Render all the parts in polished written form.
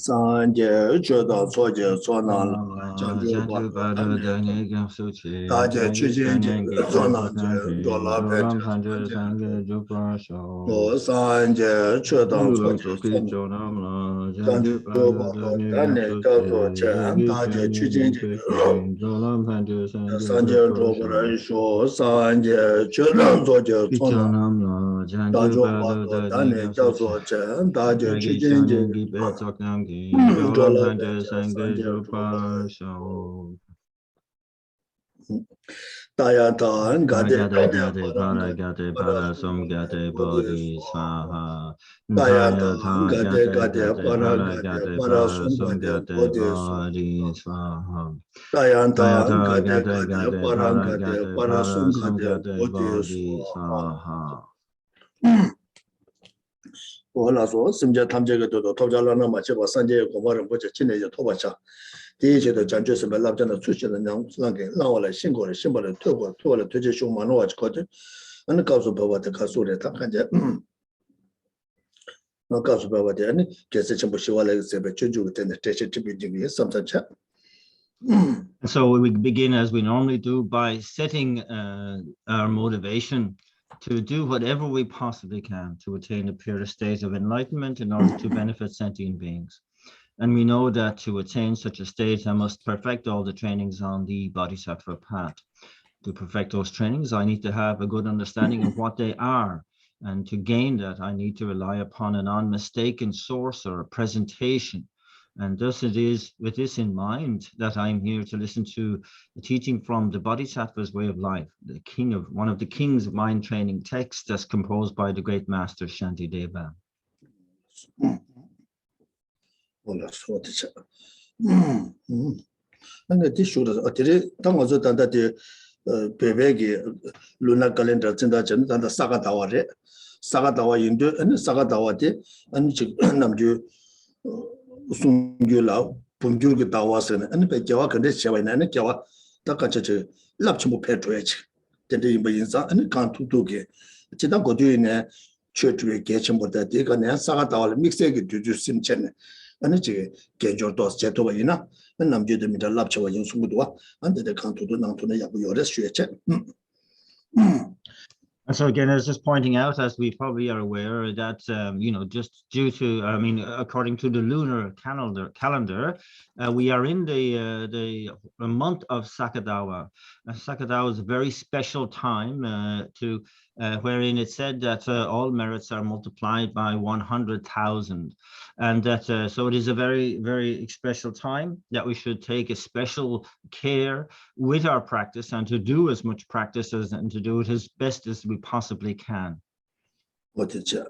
Sanje Choda Soja Sona Chandu Daja Chujin Sona Dola Sanje Choda Soja Dane Jazo Chan Daja Chujin Sanje Chobra Sho Sanje Choda Soja Sona Dajo Dane Jazo Chan Daja Chujin Dayatan Gade Gade Para Som Gade Bodhisattva Dayatan Gade Para Som Gade Bodhisattva Dayatan Gade Para Som Gade Bodhisattva Ola so simja tamje ge do tobjala na ma che ba sanje ko ba ren bo che chine je to ba cha di je de jan je se ba lab jan de chu che de nyang lang ge lang wa le xin go le xin ba le to le je shu ma no wa ko de an ka so ba wa de ka so le ta kan je no ka so ba wa de ani ke se chen bo shi wa le se be chu ju de ne te che ti bi ji some such. So we begin as we normally do by setting our motivation to do whatever we possibly can to attain a pure state of enlightenment in order to benefit sentient beings. And we know that to attain such a state, I must perfect all the trainings on the Bodhisattva path. To perfect those trainings, I need to have a good understanding of what they are. And to gain that, I need to rely upon an unmistaken source or a presentation. And thus it is with this in mind that I'm here to listen to the teaching from the Bodhisattva's way of life, one of the kings of mind training texts that's composed by the great master Shantideva. Sungula, Punjul Tawasan, and the Java can share and Java, Takacha, Lapchimo Petrich, the Imbayinsa, and can't do it. Chitango doing a church with Gacham, but that they can Sagatawa, mix it to do Sim Chen, and it's a Gajo dos Chetovina, and I'm doing the Lapcha in Sumudua, and they can't do Nantona Yabu. And so again, I was just pointing out, as we probably are aware, that just due to, according to the lunar calendar, we are in the month of Sakadawa. Sakadawa is a very special time wherein it said that all merits are multiplied by 100,000, and that so it is a very, very special time that we should take a special care with our practice and to do as much practice and to do it as best as we possibly can. What is it?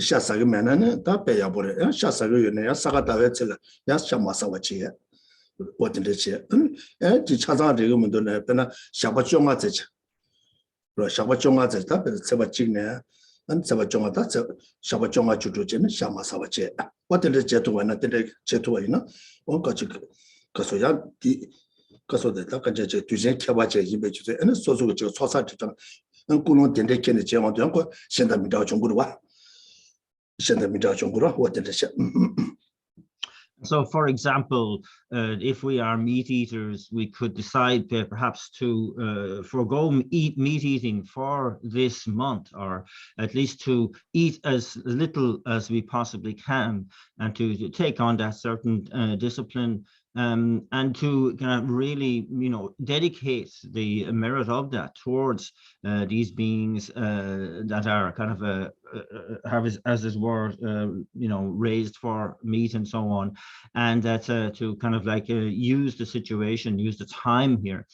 Shasaga Manana, Tapayabore, Shasaga, Sagata, Yasamasawachi. What in the chair? And Chazan Rigumunduna, Pena, Shabachonga, Shabachonga, Sabachina, and Sabachonga, that's a Shabachonga Chutuchin, Shamasawache. What in the Chetuana, the Chetuana, or Kasoya, Kaso de Takaja, Tuzen Kabache, Hibachi, and so which was society, and Kuno Tende Kennedy, Uncle, send them without Chongura. Send them without Chongura, what in the chair? So, for example, if we are meat eaters, we could decide perhaps to forego meat eating for this month, or at least to eat as little as we possibly can, and to take on that certain discipline, and to kind of really, dedicate the merit of that towards these beings that are kind of have, as it were, raised for meat and so on, and that to kind of like use the situation, use the time here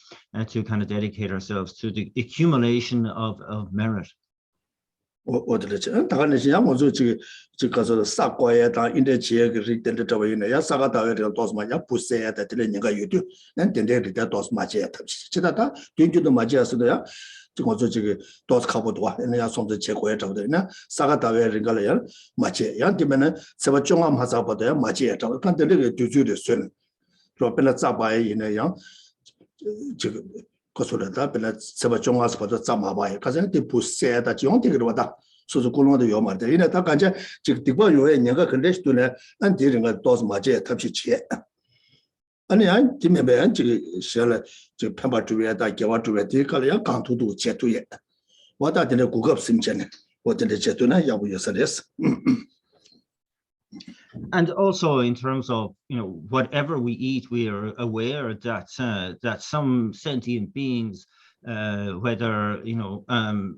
to kind of dedicate ourselves to the accumulation of merit. What the Taganish was because of the Sakoya in the chair, written the Tawina, Sagata, Tosmaya, Pussy at the Telenga YouTube, and then they did that Tosmaja. Chitata, did you the Magia Suda? To Konchok Dos Kabodwa, and they are some the Chequet of the Sagata Regalia, Mache, Yantimena, Savachonga Mazabada, Mache, can't deliver to do the sun. Propella Zabai in a young 这个可说的，他本来什么中华是或者怎么吧，可是他不写的，就用这个的话，说是古龙的有嘛的，因为他感觉这个地方有人家肯定是对呢，俺这人个到什么这他去切，俺俺这边边俺这个写了，这偏把主业的给我主业的，可能要刚突切对的，我打的那谷歌新鲜呢，我的那切对呢，要不也是的是。And also in terms of, whatever we eat, we are aware that that some sentient beings, whether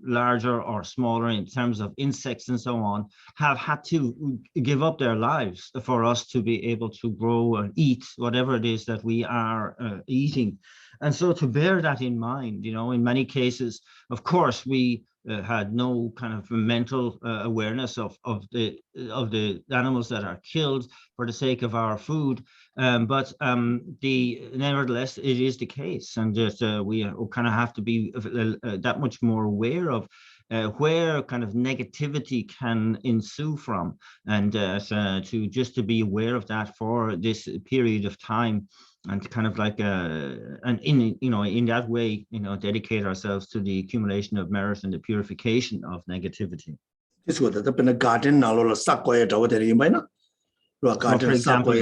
larger or smaller in terms of insects and so on, have had to give up their lives for us to be able to grow and eat whatever it is that we are eating. And so to bear that in mind, in many cases, of course, we had no kind of mental awareness of the animals that are killed for the sake of our food, but nevertheless it is the case, and that we kind of have to be that much more aware of where kind of negativity can ensue from, and to be aware of that for this period of time, and kind of like and in that way dedicate ourselves to the accumulation of merit and the purification of negativity. For example,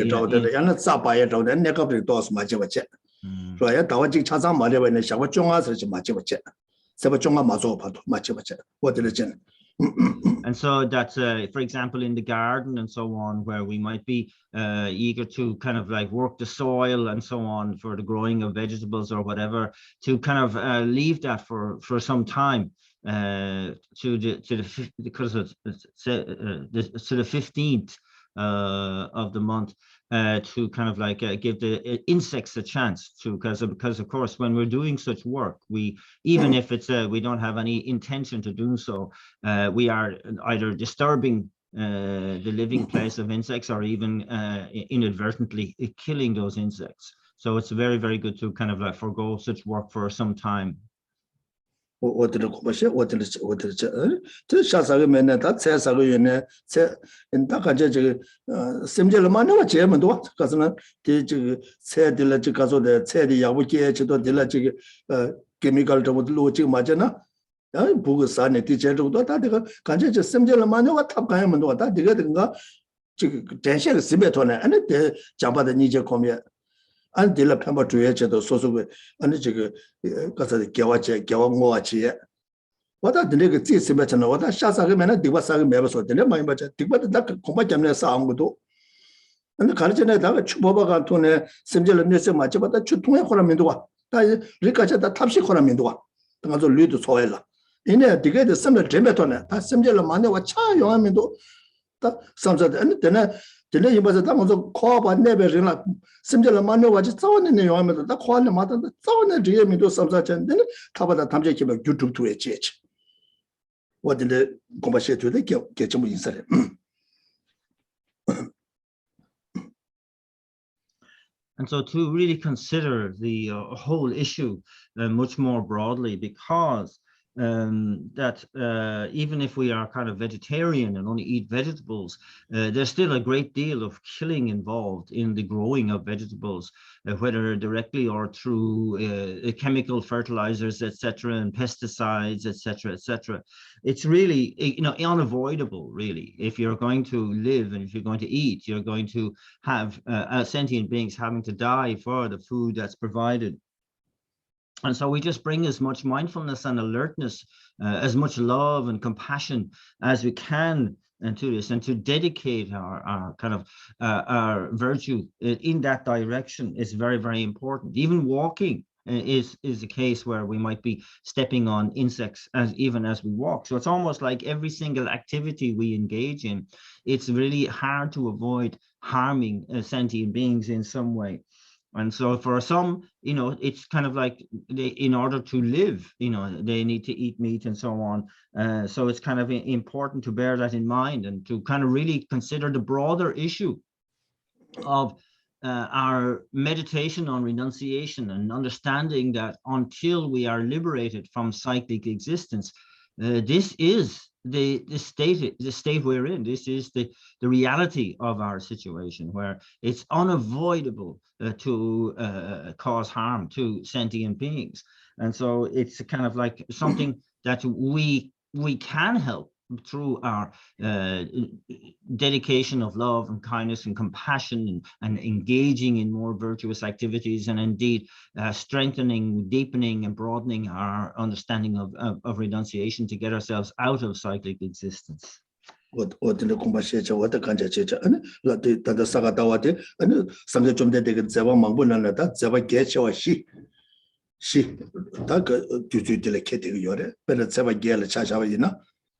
and so that's for example in the garden and so on, where we might be eager to kind of like work the soil and so on for the growing of vegetables or whatever, to kind of leave that for some time to the 15th of the month, to kind of like give the insects a chance to, because of course when we're doing such work, we, even if it's we don't have any intention to do so, we are either disturbing the living place of insects, or even inadvertently killing those insects. So it's very, very good to kind of like forego such work for some time. 我的这下3个月呢，他才3个月呢，才大感觉这个甚至了嘛，那么这么多，可是呢，的这个菜的了，这个说的菜的药物节，这多的了这个chemical 这么路径嘛，这呢，不过3年的这这多，他这个感觉这甚至了嘛，那么他干什么多，他这个这个展现个识别多呢，俺那的讲把的你这方面。 按对了，偏把主要节都说过，按这个刚才给我我节，我到那个最什么程度？我到下3个月那第3个月不说，第2个月第那恐怕讲那3个多，那看起来那个出包个图呢，甚至了那什么，就把它出同样可能面多啊，但是你看这他踏实可能面多啊，当做绿都错了，因为这个的什么这么多呢？他甚至了嘛呢，我差用面多，他上次的等呢。 真的，一般是他们说夸把那边人了，甚至了嘛，那我就早年那样子，他夸了嘛，他早年这些民都上钱，那他把他们这些个 YouTube 图也接去，我的那恐怕写出来给这么意思的。And so to really consider the whole issue much more broadly, because that even if we are kind of vegetarian and only eat vegetables, there's still a great deal of killing involved in the growing of vegetables, whether directly or through chemical fertilizers, etc., and pesticides, etc., etc. It's really, unavoidable, really. If you're going to live and if you're going to eat, you're going to have sentient beings having to die for the food that's provided. And so we just bring as much mindfulness and alertness, as much love and compassion as we can into this, and to dedicate our kind of our virtue in that direction is very, very important. Even walking is a case where we might be stepping on insects even as we walk. So it's almost like every single activity we engage in, it's really hard to avoid harming sentient beings in some way. And so for some, it's kind of like in order to live, they need to eat meat and so on. So it's kind of important to bear that in mind and to kind of really consider the broader issue of our meditation on renunciation, and understanding that until we are liberated from cyclic existence, this is the state we're in. This is the reality of our situation, where it's unavoidable to cause harm to sentient beings. And so it's kind of like something that we can help through our dedication of love and kindness and compassion, and engaging in more virtuous activities, and indeed strengthening, deepening, and broadening our understanding of renunciation to get ourselves out of cyclic existence.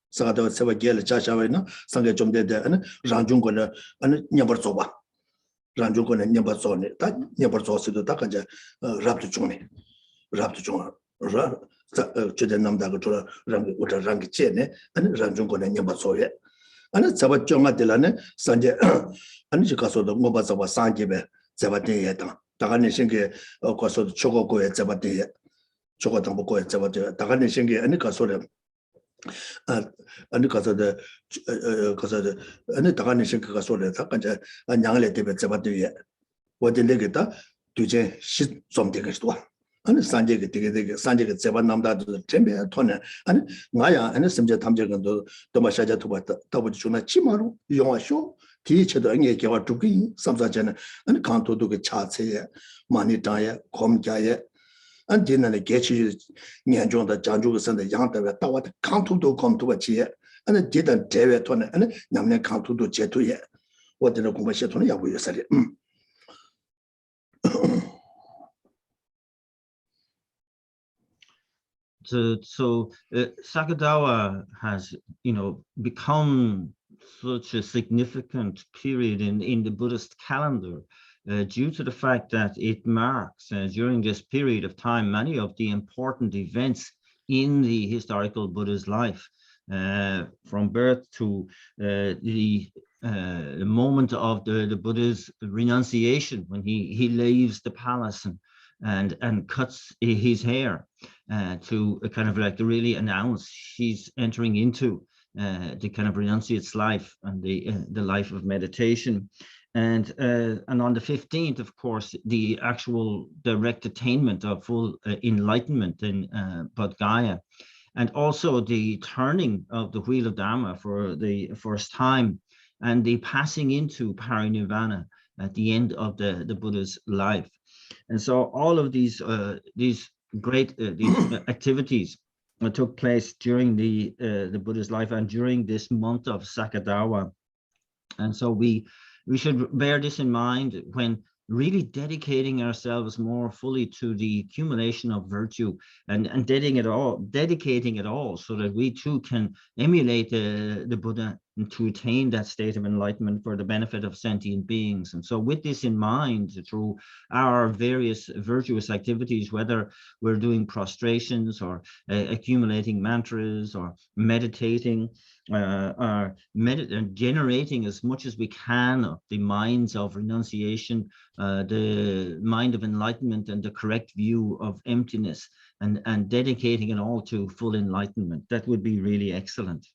Sagadawa Seva Gel Chashawina, Sanga Jumde, and Ranjungona, and Nyamberzoba. Ranjungona Nyamberzone, that Nyamberzosi to Takaja, Raptujuni, Raptujuna, Chudenam Dagatura, Rangichene, and Ranjungona Nyamberzoye. And it's about Jonga Delane, Sanje, and Chikaso, the Mobas of Sanjibe, Zevateta, Taganishinge, of course, Choko at Zevatia, Chokotambo at Zevatia, Taganishinge, and Casore. And because of the any Taganishin Kasole, Takanja, and young lady Zevatia. What the legata, Tuje, shit something is to one. And Sanjay Sevan Namda to the Tembe, Tona, and Maya, and a Simja Tamjagan to Tomashaja to what Tabujuna Chimaru, Yongasho, teacher the Angela to be some such and can't do the charts here, money tire, com jaya. And then the Geshe Nyanjon the Janju and the Yanta Tawa can't do come to a chair, and it didn't tell it on and Namne can't do Jetu yet. What did the conversation we said it? So Sakadawa has, become such a significant period in the Buddhist calendar, due to the fact that it marks, during this period of time, many of the important events in the historical Buddha's life, from birth to the moment of the Buddha's renunciation, when he leaves the palace and cuts his hair, to kind of like to really announce he's entering into the kind of renunciate's life and the life of meditation. And on the 15th, of course, the actual direct attainment of full enlightenment in Bodh Gaya, and also the turning of the wheel of Dharma for the first time, and the passing into parinirvana at the end of the Buddha's life. And so all of these great activities took place during the Buddha's life and during this month of Sakadawa. And so we should bear this in mind when really dedicating ourselves more fully to the accumulation of virtue, and dedicating it all so that we too can emulate the Buddha and to attain that state of enlightenment for the benefit of sentient beings. And so with this in mind, through our various virtuous activities, whether we're doing prostrations or accumulating mantras or meditating, generating as much as we can of the minds of renunciation, the mind of enlightenment, and the correct view of emptiness, and dedicating it all to full enlightenment, that would be really excellent.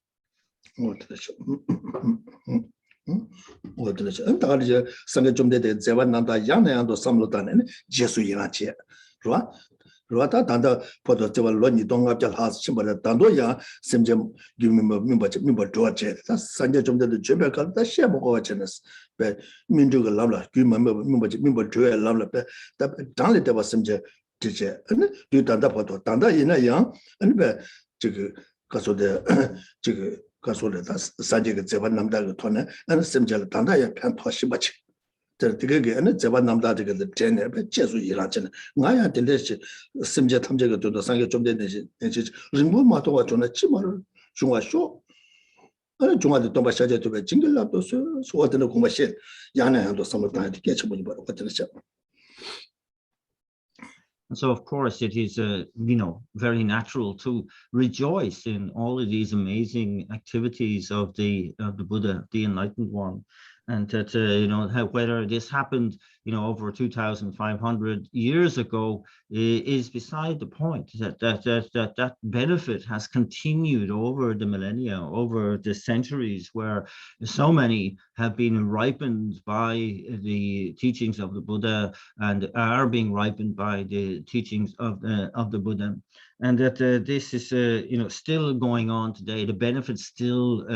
Rata Tanda Pototiva Loni Donga Jalhas Chimba Tando Ya, Simjam, give me Mimba George, that's Sanja Jum the Jimba, the Shamo Genes, but Minduga Lamla, give Mimba Joel Lamla, that Danlita was Simja teacher, and do Tanda Poto, Tanda in a young, and bear Chick Caso de Chick Caso de Sanja Sevan Namda Tona, and Simja Tanda and Toshibach. And it's about Namda the 10, but Jesu Irachan. Naya delish Simja Tamjaga to the Sanga Jum and she's remove Matoa to a Chimar, Junga show. And Junga the Tomashaja to be jingle up, so what in a commercial Yana and summertime to catch up with what in the shop. So, of course, it is, very natural to rejoice in all of these amazing activities of the Buddha, the Enlightened One. And that, whether this happened, over 2,500 years ago is beside the point. That benefit has continued over the millennia, over the centuries, where so many have been ripened by the teachings of the Buddha and are being ripened by the teachings of the Buddha. And that this is, still going on today. The benefit still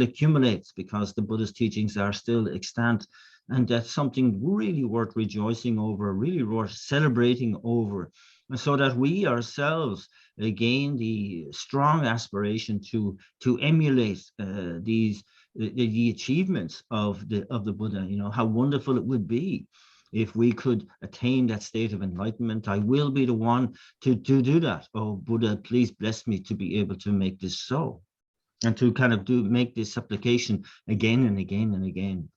accumulates because the Buddha's teachings are still extant, and that's something really worth rejoicing over, really worth celebrating over, so that we ourselves gain the strong aspiration to emulate the achievements of the Buddha. How wonderful it would be if we could attain that state of enlightenment. I will be the one to do that. Oh, Buddha, please bless me to be able to make this so, and to kind of make this supplication again and again and again.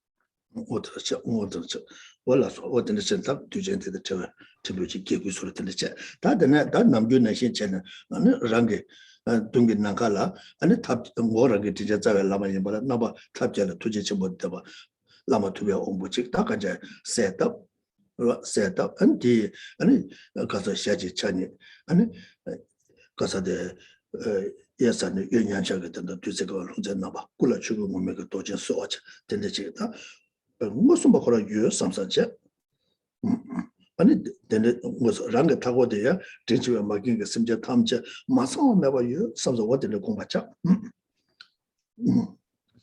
Dungin Nankala, and it tapped more Tijaza Lama Yambala, Naba Tapjala Tujichimodaba, Lama Tubia Ombuchik, Takaja, set up, and the Casa Shaji Chani, and Casa de yes, and Union Chagat and the Tuzigo Naba, Kula Chugu Mega Dojin Soch, Tendechita, Musumba you, some such. And then it was Ranga Tago there, didn't you making a simple tamja, Masan never you, some of what in the Kumbacha.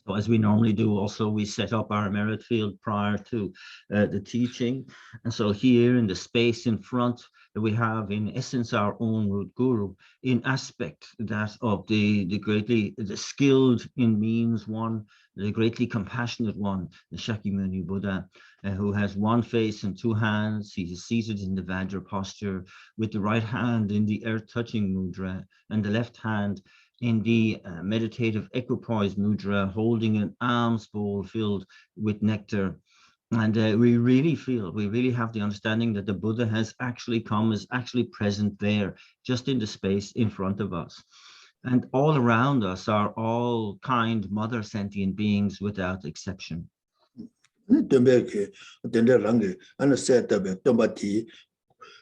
So as we normally do, also we set up our merit field prior to the teaching. And so here in the space in front, we have in essence our own root guru, in aspect that of the skilled in means one, the greatly compassionate one, the Shakyamuni Buddha, who has one face and two hands. He is seated in the Vajra posture with the right hand in the earth touching mudra and the left hand in the meditative equipoise mudra, holding an alms bowl filled with nectar. And we really have the understanding that the Buddha has actually come, is actually present there, just in the space in front of us. And all around us are all kind mother sentient beings without exception.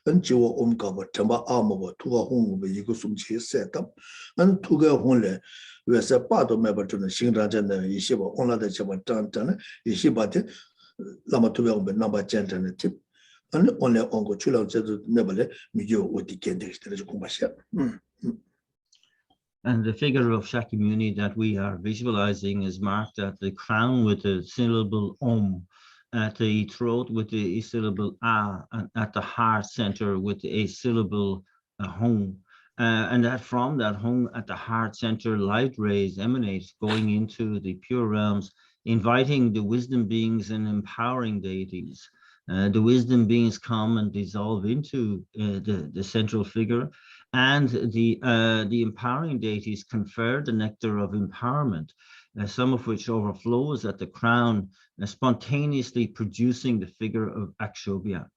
And Jiwa Umkaba, Tamba Amova, Tuga Home, Yigusumchi set up, and Tuga Hole, we are a part of member to the Shinrajan, Yeshiva, only the Chabatana, Yeshibate, Lamatuba, number gent and a tip, and only Uncle Chula said never you would decay the Kumbasha. And the figure of Shakyamuni that we are visualizing is marked at the crown with the syllable Om, at the throat with the syllable A, and at the heart center with a syllable Hong. And that from that Hong at the heart center, light rays emanate going into the pure realms, inviting the wisdom beings and empowering deities. The wisdom beings come and dissolve into the central figure, and the empowering deities confer the nectar of empowerment, some of which overflows at the crown, spontaneously producing the figure of Akshobhya.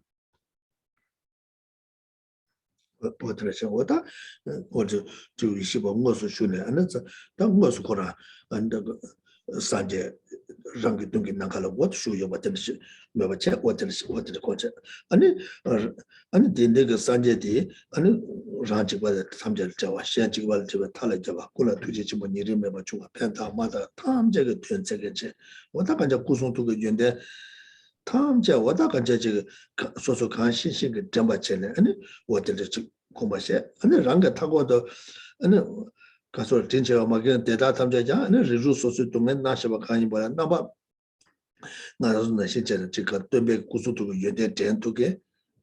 Sanje rangi dungi nankala what show you what is never check what is the concept and the sanje di and ranchi by the tamjel jawa shanchi wal to tala java kula tuji chimoni remember to penta mother tam jega tuen segeche what I can kusung to the yende tam ja what I can judge so can she get jamba chene and what is the kumbashe and ranga tago the and 가서 진짜 막은 대다 탐자자 아니 리주 소수 동안 나셔봐 가니 뭐야 나봐 나서는 실제로 지금 때문에 구수도 연대 된도게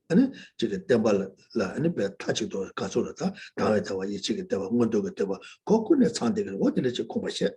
아니 지금 때발라 아니 배 타지도 가서다 다음에 다와 이 지금 때와 원도 그때와 거꾸네 상대가 어디를 지 공부시.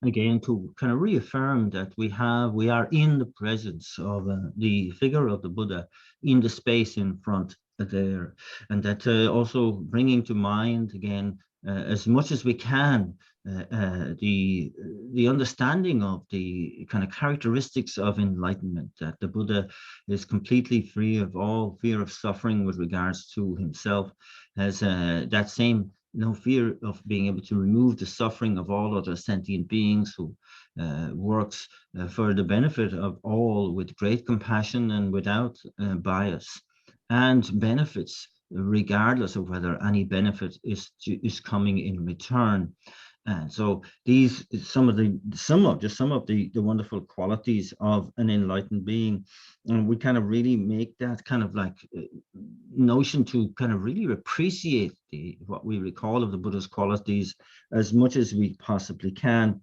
Again, to kind of reaffirm that we are in the presence of the figure of the Buddha in the space in front there, and that also bringing to mind again as much as we can the understanding of the kind of characteristics of enlightenment, that the Buddha is completely free of all fear of suffering with regards to himself, has that same no fear of being able to remove the suffering of all other sentient beings, who works for the benefit of all with great compassion and without bias, and benefits regardless of whether any benefit is coming in return. And so these some of the wonderful qualities of an enlightened being, and we kind of really make that kind of like notion to kind of really appreciate what we recall of the Buddha's qualities as much as we possibly can,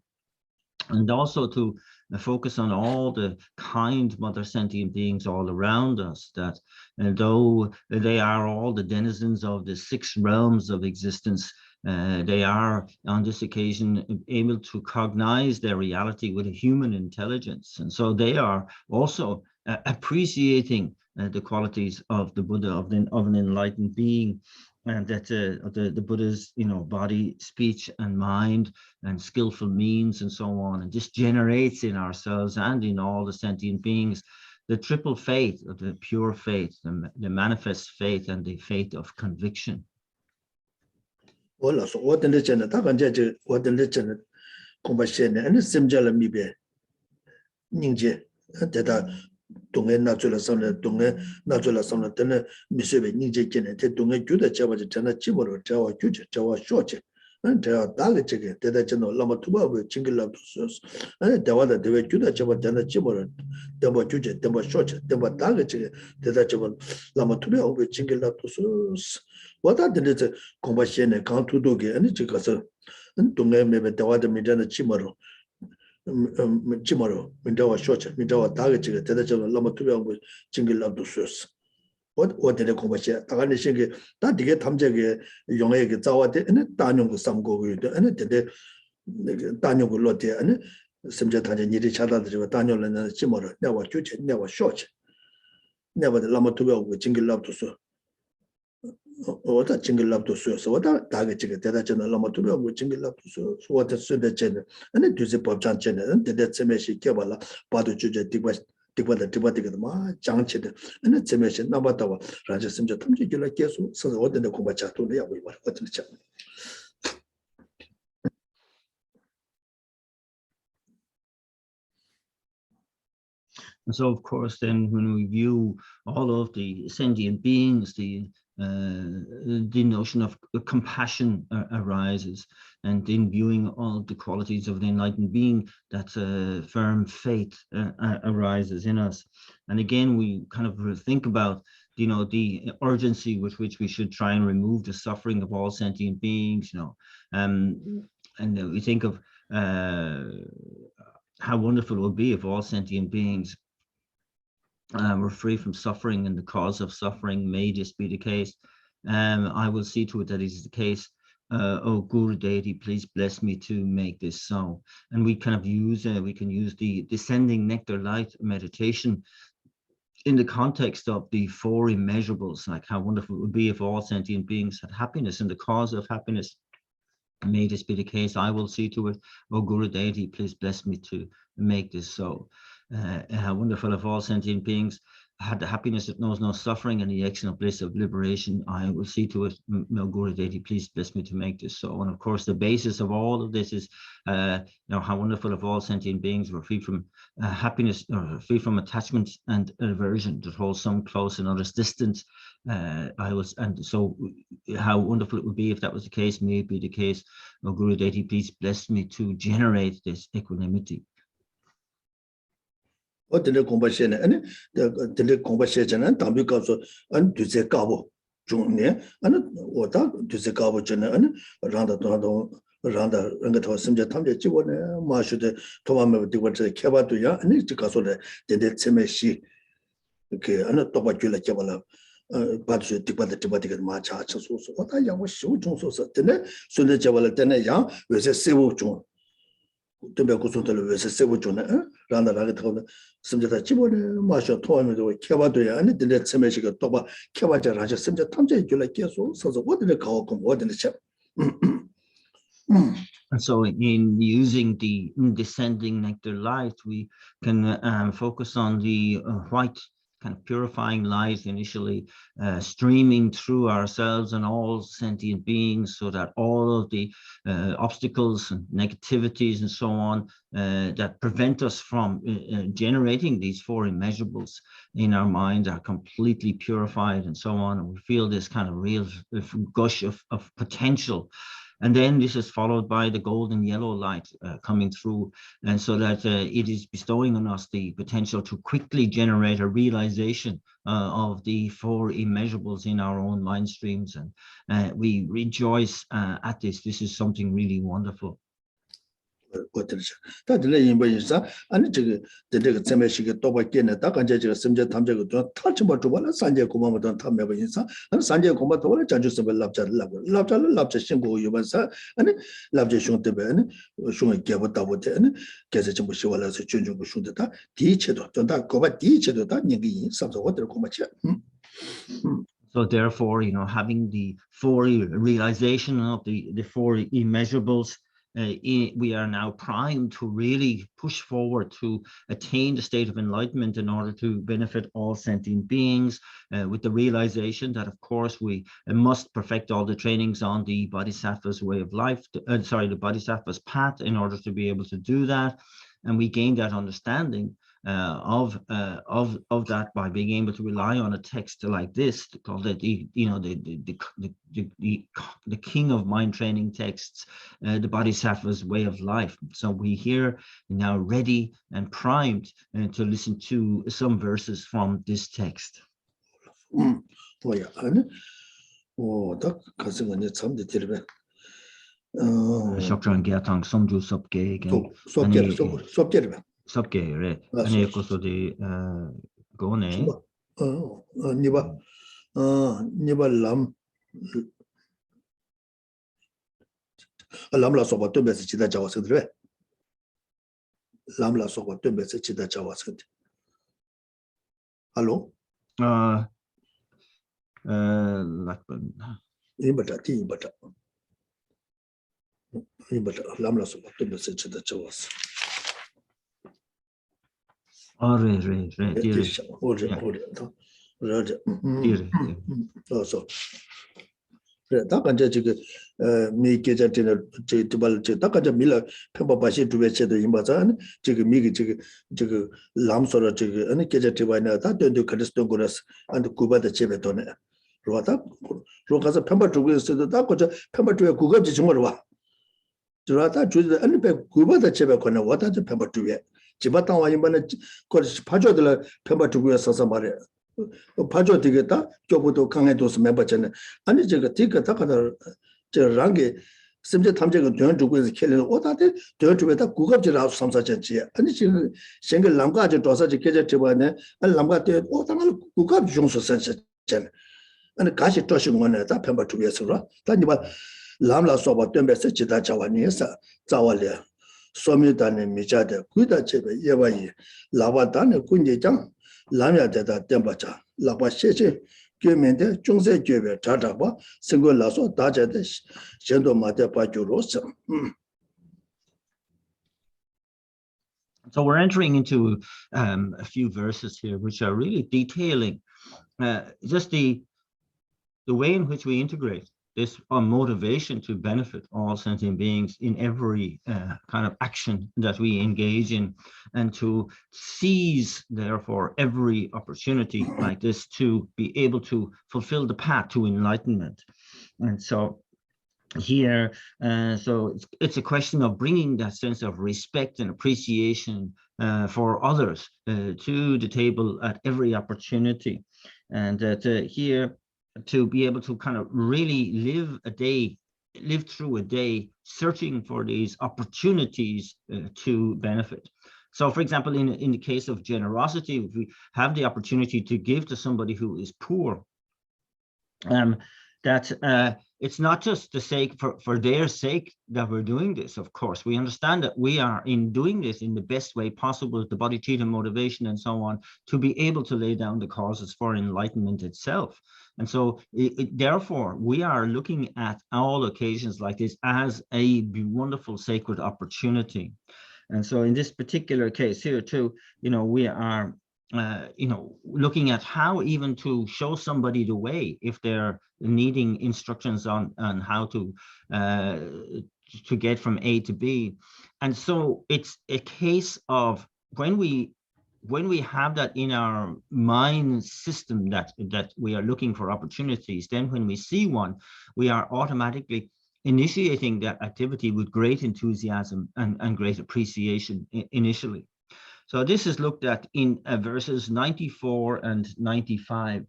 and also to focus on all the kind mother sentient beings all around us, that though they are all the denizens of the 6 realms of existence, they are on this occasion able to cognize their reality with a human intelligence. And so they are also appreciating the qualities of the Buddha, of an enlightened being, and that the Buddha's, body, speech, and mind, and skillful means, and so on, and just generates in ourselves and in all the sentient beings the triple faith of the pure faith, the manifest faith, and the faith of conviction. So what in the channel, what in the channel, compassion, and simjala mibe, ninja, that Dunga natural sound, Dunga natural sound, then Mississippi ninja gen, Dunga Judah Java, Tana Chimoro, Jawa Juja, Jawa Short, and Jawa Dalit, that general Lamatuba with jingle up to source, and Dawada, the way Judah Java, Tana Chimoro, Damba Juja, Damba Short, Damba Dalit, that general Lamatuba with jingle up to source. What are the compassion and count to do and it's because and Dunga maybe Dawada Midana Chimoro. Chimaro, Mindawa Short, Mindawa Target, Tedachal Lamatuba with jingle up to source. What did the commercial? Taganishing that to get Tamjag, young egg, Zawate, and Daniel some go with and it Daniel Lotte and Simjatan need each other, Daniel and Chimaro, never shoot, never short. Never the Lamatuba with jingle up to so. What a jingle up to so what a target chicken, Tedachal Lamatuba with jingle up to so what a super channel, and it is a pop channel, and the Semeshi Kabala, Padu Juja, the Tibetic Ma, Changchid, and it's a mission, Nabatawa, Rajasim Jatamji, you like Yesu, so what in the Kubachato, we were what in the channel. And so, of course, then when we view all of the sentient beings, the notion of compassion arises, and in viewing all the qualities of the enlightened being, that firm faith arises in us. And again, we kind of think about, the urgency with which we should try and remove the suffering of all sentient beings, and we think of how wonderful it would be if all sentient beings we're free from suffering, and the cause of suffering. May this be the case. I will see to it that it is the case. Oh, Guru Deity, please bless me to make this so. And we kind of use, we can use the descending nectar light meditation in the context of the 4 immeasurables, like how wonderful it would be if all sentient beings had happiness and the cause of happiness. May this be the case. I will see to it. Oh, Guru Deity, please bless me to make this so. How wonderful if all sentient beings had the happiness that knows no suffering and the excellent bliss of liberation. I will see to it. No, Guru Deity, please bless me to make this so. And of course, the basis of all of this is, how wonderful if all sentient beings were free from happiness, or free from attachment and aversion that hold some close and others distant. And so how wonderful it would be if that was the case. May it be the case. Oh, Guru Deity, please bless me to generate this equanimity. What did the compassion and the compassion and Tamika and to say Cabo, June, and what to say Cabo Jenna and Randa Rangato Simja Tamja Chiwan, Marsha the Tomam of the water Kabatuya, and it's because of the Semeshi. Okay, and not Tobacula Kabala. But you take the Tibetic March, so what I was so then, so the Javala Tenaya was a civil John. Tobacco was a civil John, Randa Ragato, Simja Chibon, Marsha Tom, Kabatuya, and the Semeshika Toba, Kabaja Raja Simja Tamja, you like so what did they call what in the chap? And so in using the descending nectar light, we can focus on the white kind of purifying light initially, streaming through ourselves and all sentient beings, so that all of the obstacles and negativities and so on that prevent us from generating these four immeasurables in our mind are completely purified and so on. And we feel this kind of real gush of potential. And then this is followed by the golden yellow light coming through, and so that it is bestowing on us the potential to quickly generate a realization of the four immeasurables in our own mind streams. And we rejoice at this. This is something really wonderful. 아니 저거 재매식이 또 바뀌네. 다 간제 저 심제 탐제고 또 탈치버 주발라 산제 고마모던 탐매버 인사. 아니 산제 고마도 원래 자주서 랍자 신고 요반사. 아니 랍제 숑테베 아니 숑이 개보다 보데 아니 계속 좀 시월라서 준준고 숑데다 디체도 다 고바 디체도 다 얘기 삼서 어들 고마치. So therefore, having the four realization of the four immeasurables, we are now primed to really push forward to attain the state of enlightenment in order to benefit all sentient beings, with the realization that, of course, we must perfect all the trainings on the Bodhisattva's way of life, the Bodhisattva's path, in order to be able to do that. And we gain that understanding of that by being able to rely on a text like this, called the king of mind training texts, the Bodhisattva's way of life. So we here now ready and primed to listen to some verses from this text. Shokran Gyatang Somju Sopke Sopke Ane Koso de Gone Niba Lam la soba to best chida jawas. Lam la soba to best chida jawas. Hello? Lakban. Imbata. Lam la soba to best chida jawas. So 다 간제 지금 미 계좌에는 제 두발 다 간제 밀라 평범바시 두배체도 임바자 지금 미기 지금 람소라 지금 아니 계좌 대바나 다 된도 그리스도 거라스 안도 구바다 집에 돈에 로다 로가서 평범 두고서도 다 거저 평범 두에 구급지 정말 와 저라다 주도 아니 배 구바다 집에 거나 와다 평범 두에 집바당 와 임바는 거기 파줘들 평범 두고서 말이야. 파조 되겠다. 교부도 강해도서 매버잖아. 아니 제가 되게 다가다 저 랑게 심지 탐제가 되는 쪽에서 켈레 오다데 되는 쪽에다 구급지라서 삼사전지. 아니 지금 생글 람가지 도사지 계절 집안에 아니 람가때 오다는 구급 중소 선생잖아. 아니 가시 도시 원에다 편바 쪽에서라. 다니바 람라 소바 템베스 지다 자와니에서 자와래. 소미다네 미자데 구이다 집에 예바이 라바다네 군제장 람야데다 템바자 라바셰체 교면데 중세 교배 자자바 생골라서 다자데 전도 마데 바주로서. So we're entering into a few verses here which are really detailing just the way in which we integrate this motivation to benefit all sentient beings in every kind of action that we engage in, and to seize, therefore, every opportunity like this to be able to fulfill the path to enlightenment. And so here, so it's a question of bringing that sense of respect and appreciation for others to the table at every opportunity. And here, to be able to kind of really live through a day searching for these opportunities to benefit. So, for example, in the case of generosity, if we have the opportunity to give to somebody who is poor, that it's not just the sake for their sake that we're doing this. Of course, we understand that we are in doing this in the best way possible, the bodhicitta motivation and so on, to be able to lay down the causes for enlightenment itself. And so therefore, we are looking at all occasions like this as a wonderful sacred opportunity. And so in this particular case here too, we are looking at how even to show somebody the way if they're needing instructions on how to get from A to B. And so it's a case of when we have that in our mind system that we are looking for opportunities, then when we see one, we are automatically initiating that activity with great enthusiasm and great appreciation initially. So this is looked at in verses 94 and 95.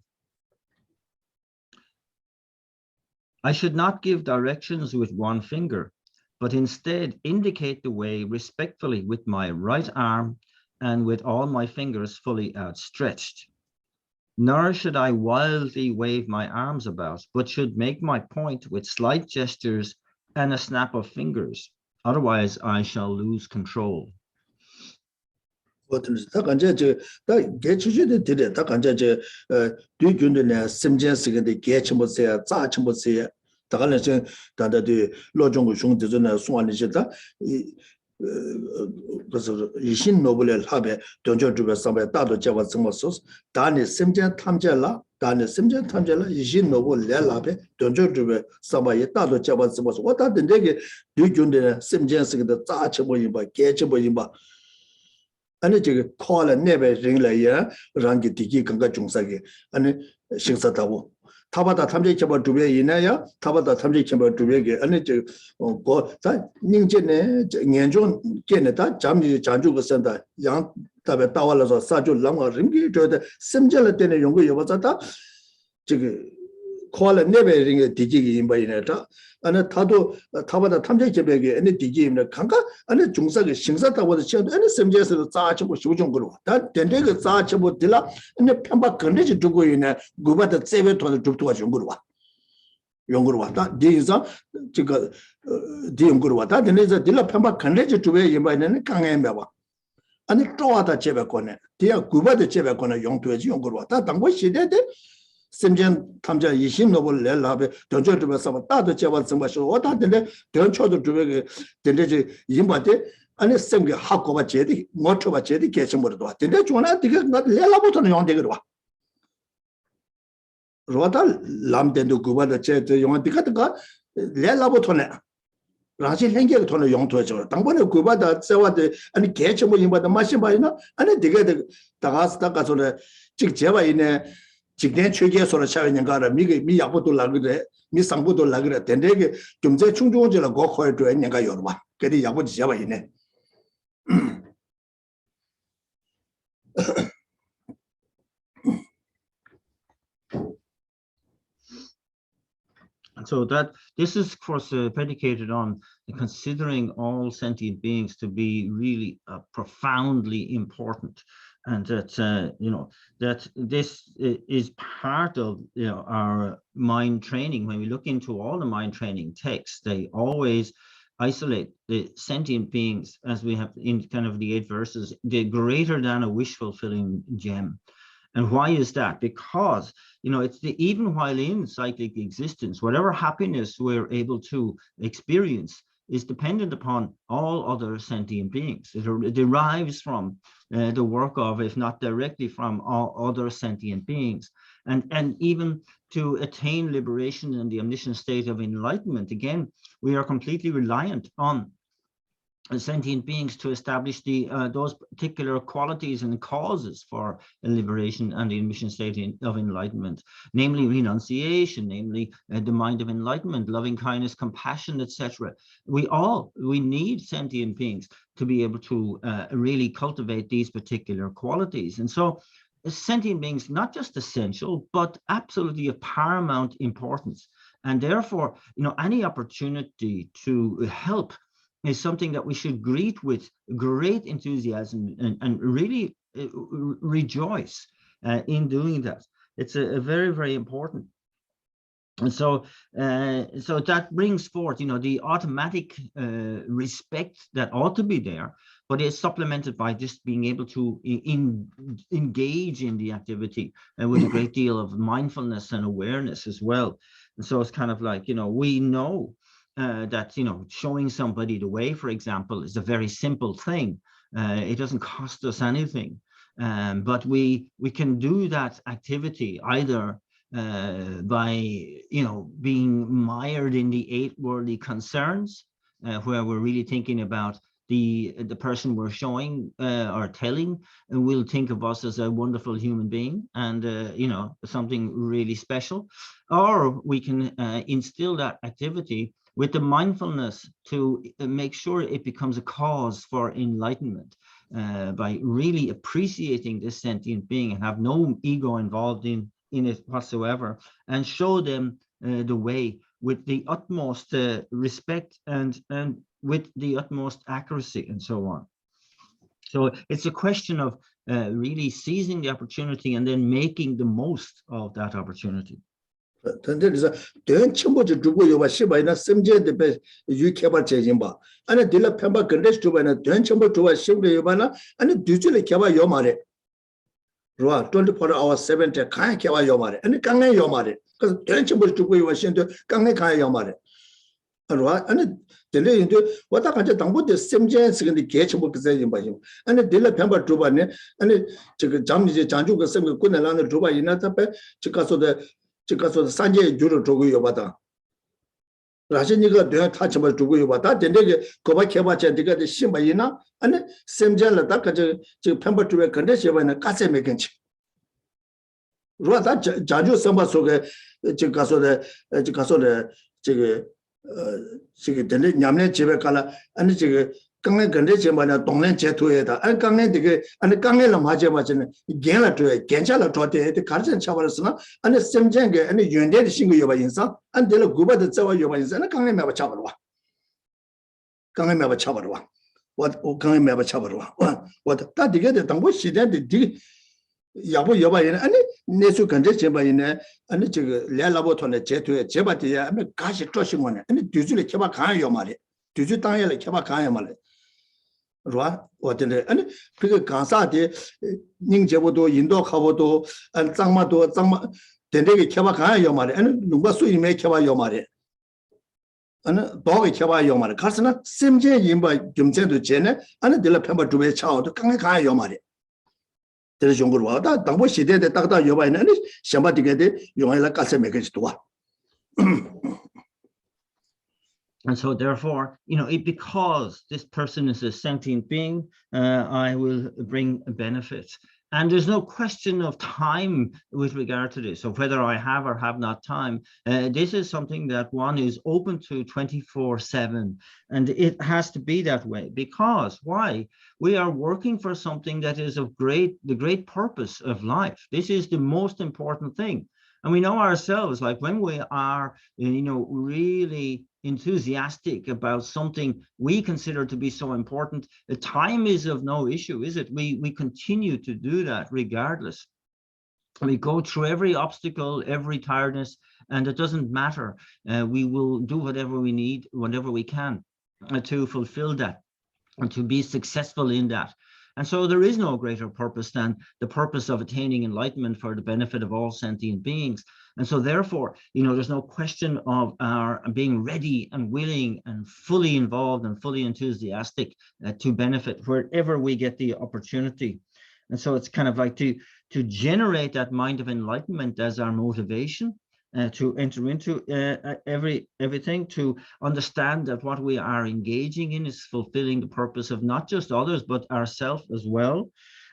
I should not give directions with one finger, but instead indicate the way respectfully with my right arm and with all my fingers fully outstretched. Nor should I wildly wave my arms about, but should make my point with slight gestures and a snap of fingers. Otherwise, I shall lose control. 다 간제 다 개치주의 되게 다 간제 뒤균들네 심전식의 개침보세요 자침보세요 다가는 다다디 로종고 중대전에 송안이시다 이 그래서 이신 노블의 합에 donjo주베 삼에 다도 제가 정말소스 다니 심전 탐제라 다니 심전 탐제라 이신 노블의 합에 donjo주베 삼에 다도 제가 정말소스 왔다던 되게 뒤균들네 심전식의 자침보이바 개침보이바 아니 지금 콜에 내배 링라야 랑기 디기 건가 중사기 아니 식사다고 타바다 탐지 쳐봐 두배 이나야 타바다 탐지 쳐봐 두배게 아니 저고다 닝제네 년종 깨네다 잠지 잔주고 선다 양 답에 따와라서 사주 랑어 링기 저데 심절을 때는 연구 여봐다 지금 콜에 내배 링의 디기기 임바이네다 아니 타도 타바다 탐지 쳐배게 아니 디기임네 강가 아니 중사기 식사다고 쳐도 아니 심제에서 짜치고 쇼종 거로 다 된데가 짜치고 들라 아니 편바 건데지 두고 있네 구바다 세베 돈을 줍도가 준 거로 와 연구로 왔다 디자 지금 디연구로 왔다 되네서 들라 편바 건데지 두배 임바이네 강해매 봐 아니 또하다 제베거네 디야 구바다 제베거네 용도지 연구로 왔다 당고 시대데 심전 탐자 20노블 렐라베 donjo주베서 다도 제발 정말서 왔다는데 don초도 주베게 된데지 임바데 아니 semge 하고바 제디 모초바 제디 계심으로도 왔는데 좋나 되게 렐라부터는 용되기로 와 로다 람덴도 구바다 제도 용한테가 렐라부터네 라지 랭게가 돈을 용도해줘 당번에 구바다 세와데 아니 계심을 임바다 마신 바이나 아니 되게 다가서는 즉 제가 있네 직내 최계소로 차원인가라 미 야부도 라그래 미 상부도 라그래 된데게 경제 충족원지라 고코에도 내가 열어봐 그래 야부지 잡아 있네 So that this is, of course, predicated on considering all sentient beings to be really profoundly important, and that that this is part of our mind training. When we look into all the mind training texts, they always isolate the sentient beings, as we have in kind of the 8 verses, the greater than a wish fulfilling gem. And why is that? Because, it's even while in cyclic existence, whatever happiness we're able to experience is dependent upon all other sentient beings. It derives from the work of, if not directly from, all other sentient beings. And even to attain liberation in the omniscient state of enlightenment, again, we are completely reliant on sentient beings to establish those particular qualities and causes for liberation and the omniscient state of enlightenment, namely renunciation, namely the mind of enlightenment, loving kindness, compassion, etc. We need sentient beings to be able to really cultivate these particular qualities. And so sentient beings, not just essential, but absolutely of paramount importance. And therefore, any opportunity to help is something that we should greet with great enthusiasm and really rejoice in doing that. It's a very, very important. And so that brings forth, the automatic respect that ought to be there, but it's supplemented by just being able to engage in the activity with a great deal of mindfulness and awareness as well. And so it's kind of like, we know that, showing somebody the way, for example, is a very simple thing. It doesn't cost us anything. But we can do that activity either by, being mired in the 8 worldly concerns, where we're really thinking about the person we're showing or telling, and we'll think of us as a wonderful human being and something really special. Or we can instill that activity with the mindfulness to make sure it becomes a cause for enlightenment, by really appreciating this sentient being and have no ego involved in it whatsoever, and show them the way with the utmost respect and with the utmost accuracy and so on. So it's a question of really seizing the opportunity and then making the most of that opportunity. 그래서 대한 첨부지 주고 요바 시바이나 sem제데 배 유케바 제진바 아니 딜라 펜바 근데스 주바나 대한 첨부 주바 시브레 요바나 아니 뒤줄에 개바 요 말에 로아 24 hours 7대 칸 개바 요 말에 아니 강내 요 말에 그래서 대한 첨부 주고 요바 신도 강내 칸 요 말에 로아 아니 딜레 인도 왔다 간제 당보데 sem제 스근데 개 첨부 그 제진 바지 아니 딜라 펜바 주바네 아니 저 잠이제 장주가 sem게 군나라는 주바 이나다 배 지가서데 지가서 산제 주로 주고 요바다 라신이가 내가 타치마 주고 요바다 된데게 고바 개바체 되게 심바이나 아니 셈젤라 다까지 저 펜버트에 근데 시바는 까세 메겐치 로다 자주 선바 속에 지가서데 저게 저게 된데 냠내 집에 가라 아니 저게 강내 근데 제만에 동네 제토에다 아니 강내 되게 아니 강내를 맞아봤잖아 괜라 줘야 괜찮아 줘대 가르쳐 잡았으나 아니 셈쟁게 아니 윤대의 신고 요바 인사 안 될로 구바도 잡아 요바 인사 아니 강내 매바 잡아라 와 강내 매바 잡아라 와 강내 매바 잡아라 와 다 되게 당보 시대인데 디 야보 요바 인 아니 내수 근데 제바이네 아니 저거 레라보톤의 제토에 제바디야 아니 가시 쪼신 거네 아니 뒤줄에 개바 가요 말이 뒤줄 땅에 개바 가요 말이 로아 어떤데 아니 그 강사데 닝제보도 인도하고도 안 장마도 장마 된데게 켜봐 가요 말에 아니 누가 수임에 켜봐요 말에 아니 도게 켜봐요 말에 가스나 심제 임바 점제도 제네 아니 들라 펜바 두베 차오도 강에 가요 말에 들 정도로 와다 당보 시대에 딱딱 여봐야 아니 샴바디게데 용해라 가세 메게지도 와 And so therefore, because this person is a sentient being, I will bring a benefit. And there's no question of time with regard to this. So whether I have or have not time, this is something that one is open to 24/7. And it has to be that way because why? We are working for something that is of the great purpose of life. This is the most important thing. And we know ourselves, like when we are, really enthusiastic about something we consider to be so important, the time is of no issue, is it? We continue to do that regardless. We go through every obstacle, every tiredness, and it doesn't matter. We will do whatever we need, whatever we can to fulfill that and to be successful in that. And so there is no greater purpose than the purpose of attaining enlightenment for the benefit of all sentient beings. And so therefore, there's no question of our being ready and willing and fully involved and fully enthusiastic to benefit wherever we get the opportunity. And so it's kind of like to generate that mind of enlightenment as our motivation. To enter into everything, to understand that what we are engaging in is fulfilling the purpose of not just others, but ourselves as well.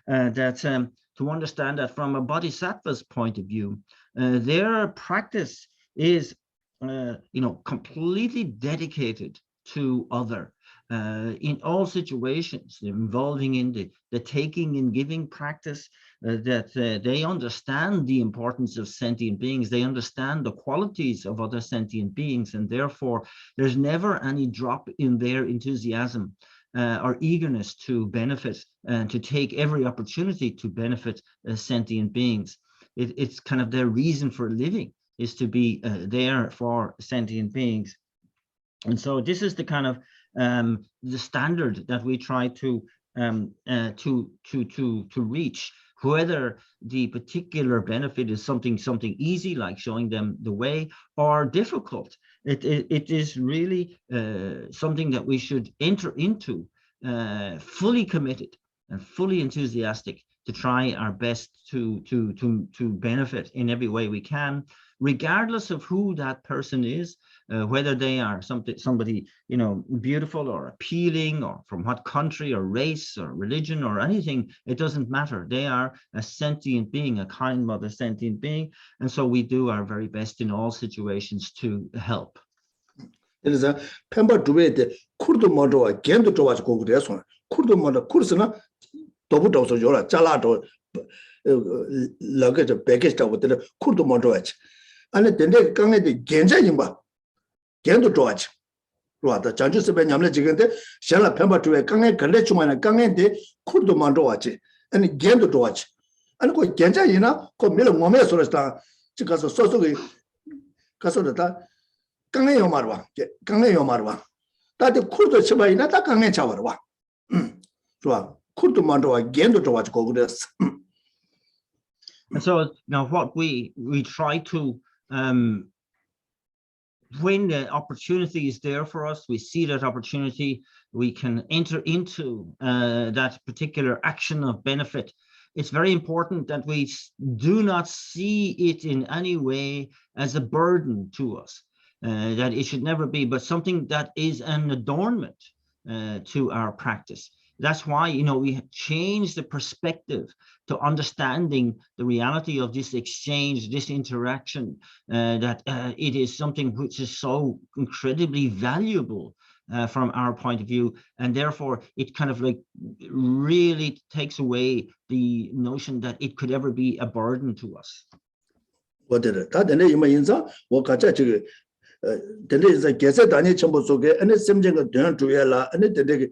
To understand that from a Bodhisattva's point of view, their practice is, completely dedicated to other. In all situations, involving in the taking and giving practice, that they understand the importance of sentient beings, they understand the qualities of other sentient beings, and therefore there's never any drop in their enthusiasm or eagerness to benefit and to take every opportunity to benefit sentient beings. It's kind of their reason for living is to be there for sentient beings. And so this is the kind of the standard that we try to reach, whether the particular benefit is something easy, like showing them the way, or difficult. It is really something that we should enter into fully committed and fully enthusiastic to try our best to benefit in every way we can, regardless of who that person is, whether they are somebody beautiful or appealing, or from what country or race or religion or anything. It doesn't matter. They are a sentient being, a kind mother sentient being, and so we do our very best in all situations to help. 그래서 펜버 두베데 쿠르도 모도와 겐도 좋아서 고그래서 쿠르도 모도 쿠르스나 도부도서 요라 잘라도 러게저 베게스타고 때 쿠르도 모도와지 아니 근데 강에데 겐자인 봐 겐도 좋아지 좋아다 장주스베 냠래 지근데 샬라 펜버 두베 강에 걸레 주마나 강에데 쿠르도 모도와지 아니 겐도 좋아지 아니 그 겐자이나 그 밀어 몸에 소리다 지가서 소소게 가서다 강에 요마르와 강에 요마르와 다들 쿠르도 쳐봐이나 다 강에 잡아와 좋아 쿠르도 만도와 겐도 좋아지고 그랬어. And so now what we try to when the opportunity is there for us, we see that opportunity, we can enter into that particular action of benefit. It's very important that we do not see it in any way as a burden to us. That it should never be, but something that is an adornment to our practice. That's why, we change the perspective to understanding the reality of this exchange, this interaction, that it is something which is so incredibly valuable from our point of view, and therefore it kind of like really takes away the notion that it could ever be a burden to us. 근데 계속 다니 전부 속에 안에 심정을 되는 주야라 안에 되게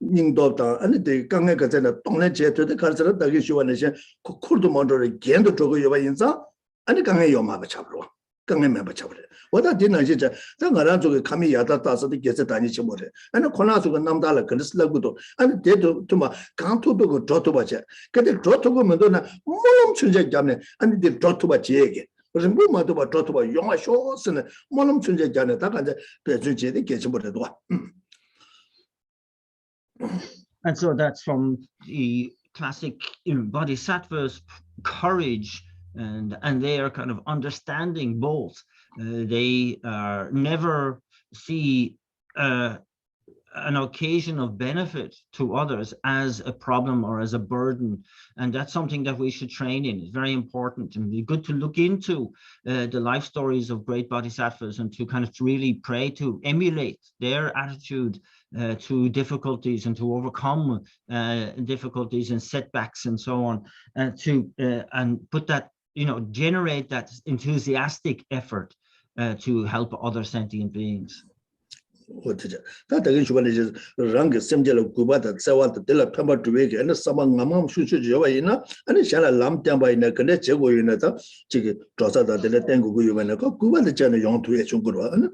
닝도다 안에 되게 강에 가잖아 동네 제도도 가르쳐서 되게 쉬워내시 쿠르도 먼저를 겐도 저거 요바 인자 안에 강에 요마가 잡으러 강에 매바 잡으래 와다 되는 진짜 당가라 저기 감이 야다 따서도 계속 다니 전부래 안에 코나서가 남달라 그랬을라고도 안에 대도 좀 강토도 그 저토바지 근데 저토고면도나 몸 춘제 잡네 안에 대 저토바지 얘기 그래서 뭐마도 봐 저도 봐 영화 쇼스는 뭐는 존재잖아 다 간제 배주제에 계시 버려도 와. And so that's from the classic Bodhisattva's courage and their kind of understanding both. They never see an occasion of benefit to others as a problem or as a burden, and that's something that we should train in. It's very important, and it's good to look into the life stories of great bodhisattvas and to kind of really pray to emulate their attitude to difficulties and to overcome difficulties and setbacks and so on, and put that, generate that enthusiastic effort to help other sentient beings. 어떻게 다 되게 좋아하는 이제 랑게 심절로 구바다 세와도 될라 펴봐 두베게 안 사망 수수지와 있나 아니 샤라 람템바 있나 근데 제고 있나다 지금 조사다 될 땡고고 요만에 그 구바다 전에 용투에 중거로 아니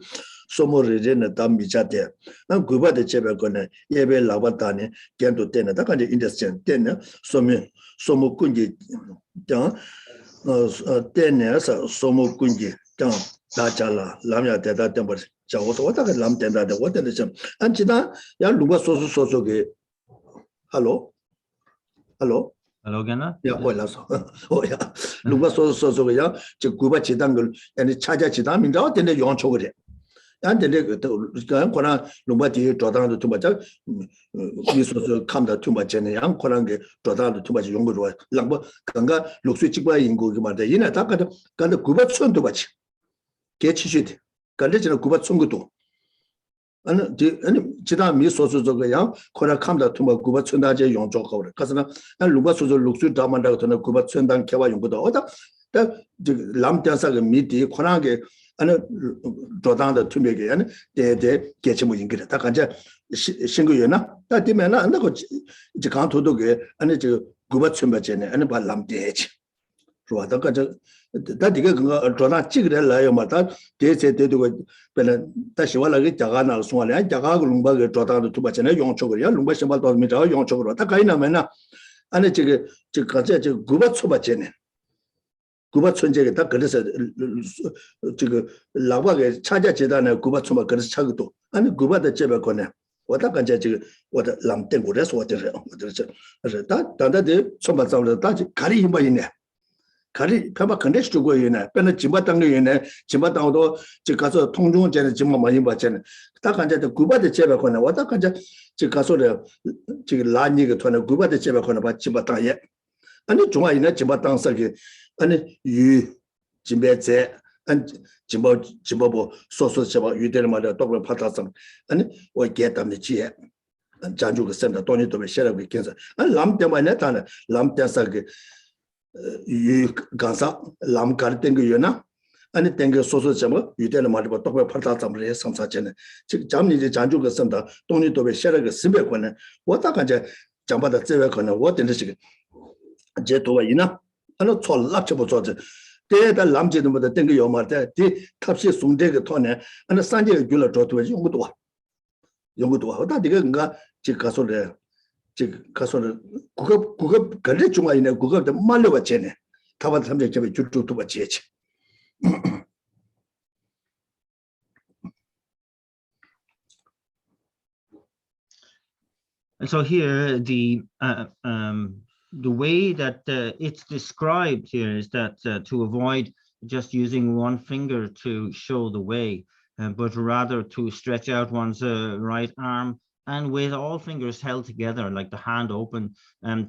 소모르제나 담비자데 난 구바다 제베 거네 예베 라바다네 겐도 때네 다 간제 인더스탠 때네 소모군지 당 때네서 소모군지 당 다잘라 람야 대다 tem버 자고서 왔다가 람된다데 왔는데 좀 안지다 야 누가 소소소소게 할로 gana 야 올라서 오야 누가 소소소소게 야 저 구바 지단 걸 아니 찾아 지단 민자 되는데 용초 그래 안데 그 거나 누가 뒤에 조단도 좀 맞아 미소소 감다 좀 맞잖아요 양 거란 게 조단도 좀 맞아 용거 좋아 랑뭐 건가 녹수 찍과 인고 그 말다 이나 다가도 간다 구바 촌도 같이 개치시대 간데지는 구바 총고도 아니 지다 미소소저가 코나 감다 투마 구바 촌다제 용조가 그래 가서나 루바 소저 룩수 다만다고 더는 구바 촌단 개와 용고도 어다 람대사가 미디 코나게 아니 조단다 투메게 아니 대대 개치모 인기다 다 간자 신고여나 다 되면 안 나고 이제 강토도게 아니 저 구바 촌바제네 아니 바 람대지 좋아다가 저 다디가 그거 조나 찍으래 라요 마다 대세대도 배는 다시 와라게 자가나 소알에 자가고 룽바게 조다도 투바잖아요 용초거야 룽바 심발도 미자 용초거로 다 가이나면은 안에 저 가자 저 구바 초바잖아 구바 촌제게 다 그래서 라바게 찾아 제단에 구바 초바 그래서 차고도 아니 구바다 제베 거네 我大感觉这个我的蓝电我的说的人，我的这是但的从把早的大就卡里没呢。가리 페마 컨텍스 주고 있네. 배는 지마 땅에 있네. 지마 땅도 저 가서 통중 전에 지마 많이 봤잖아. 딱 간데 구바데 제가 거나 왔다 간데 저 가서래 지금 라니가 토네 구바데 제가 거나 봐 지마 땅에. 아니 중앙 있네 지마 땅 서기. 아니 유 지메제 안 지마보 소소 제가 유대를 말이야 또 받았어. 아니 뭐 개담네 지에. 장주가 센터 돈이 또 셔라고 있겠어. 아니 람때만에 다네. 람때서기 유 간사 람 가르된 거 요나 아니 땡겨 소소 잡아 유대는 말고 또 팔다 잡을 해 삼사전에 지금 잠니 이제 장주가 쓴다 돈이 또 셔라고 쓰베 거네 왔다 간제 장바다 제외 거네 어떤 식 제도가 있나 아니 촐랍 잡아 줘지 대다 람제도 뭐 땡겨 요 말때 디 탑시 송대가 토네 아니 산제 줄어 줘도 연구도 왔다 네가 뭔가 지 가서래 가서는 그거 걸레 중앙이네 그거 말려 봤잖아. 다만 삼백 점에 줄줄도 봤지. And so here the way that it's described here is that to avoid just using one finger to show the way, but rather to stretch out one's right arm and with all fingers held together, like the hand open,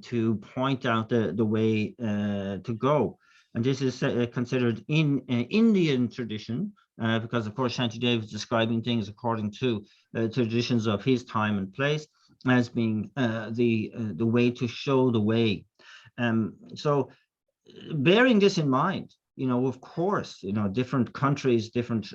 to point out the way to go. And this is considered in Indian tradition, because of course Shantideva is describing things according to traditions of his time and place as being the way to show the way. So bearing this in mind, of course, different countries, different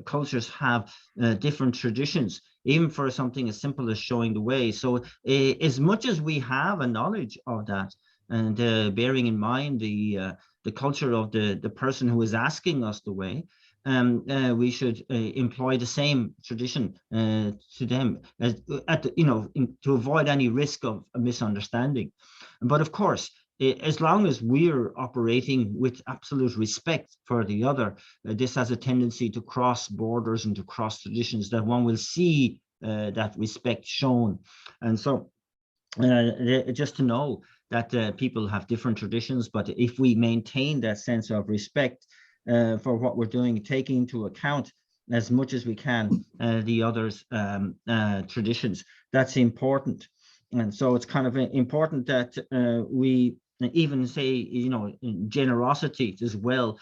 cultures have different traditions, even for something as simple as showing the way. So as much as we have a knowledge of that, and bearing in mind the culture of the person who is asking us the way, we should employ the same tradition to them, to avoid any risk of a misunderstanding. But of course, as long as we're operating with absolute respect for the other, this has a tendency to cross borders and to cross traditions, that one will see that respect shown. And so just to know that people have different traditions, but if we maintain that sense of respect for what we're doing, taking into account as much as we can the others' traditions, that's important. And so it's kind of important that we even say, in generosity as well,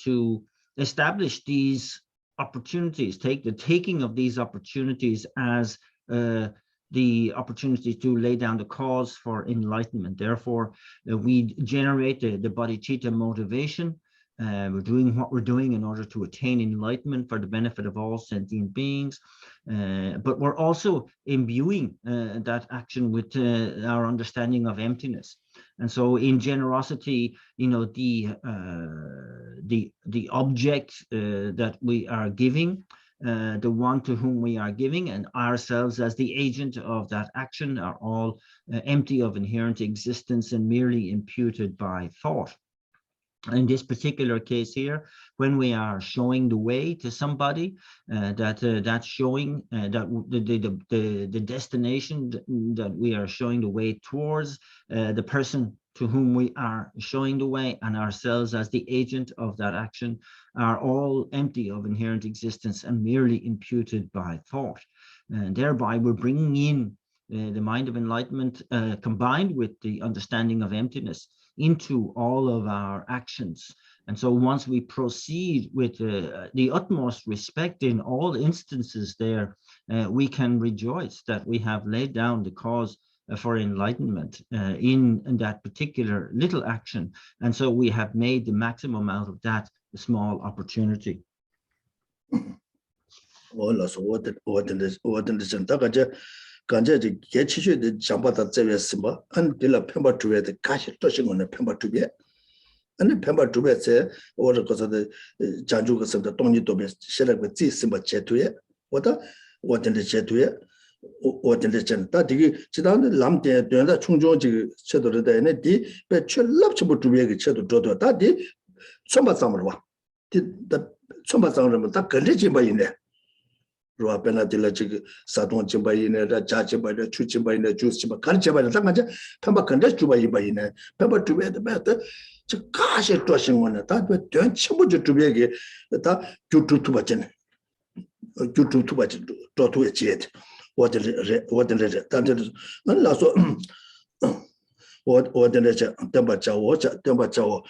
to establish these opportunities, taking of these opportunities as the opportunity to lay down the cause for enlightenment. Therefore, we generate the bodhicitta motivation. We're doing what we're doing in order to attain enlightenment for the benefit of all sentient beings, but we're also imbuing that action with our understanding of emptiness. And so in generosity, the object that we are giving, the one to whom we are giving, and ourselves as the agent of that action are all empty of inherent existence and merely imputed by thought. In this particular case here, when we are showing the way to somebody, that's showing that the destination that we are showing the way towards, the person to whom we are showing the way, and ourselves as the agent of that action, are all empty of inherent existence and merely imputed by thought. And thereby we're bringing in the mind of enlightenment combined with the understanding of emptiness into all of our actions. And so once we proceed with the utmost respect in all instances there, we can rejoice that we have laid down the cause for enlightenment in that particular little action. And so we have made the maximum out of that small opportunity. 간제 개치주의 장바다 제외스마 안딜라 펜바 주베의 가시 또싱원의 펜바 주베 아니 펜바 주베세 오르 거서의 장주거서의 동니도베 시라고 지스마 제투에 오다 오던데 제투에 오던데 전다 되게 지단의 람데 되는다 충조지 제도를 되네 디베 철랍치부 주베의 제도 줘도 다디 첨바상으로 와. 디 첨바상으로 다 걸리지 뭐 있네. ruwa pena dila chigi sadung jimba ina, ja jimba ina, chu jimba ina, juice jimba, kar jimba ina, tanga ja pemba kanda juba iba ina, pemba juba ina, bata kashi tuashin wana, ta tuan chimbo ju juba ina, ta jutu tuba jina, jutu tuba jina, tuwa jiyate, wadin re, tanda laso, wadin re, temba chawo,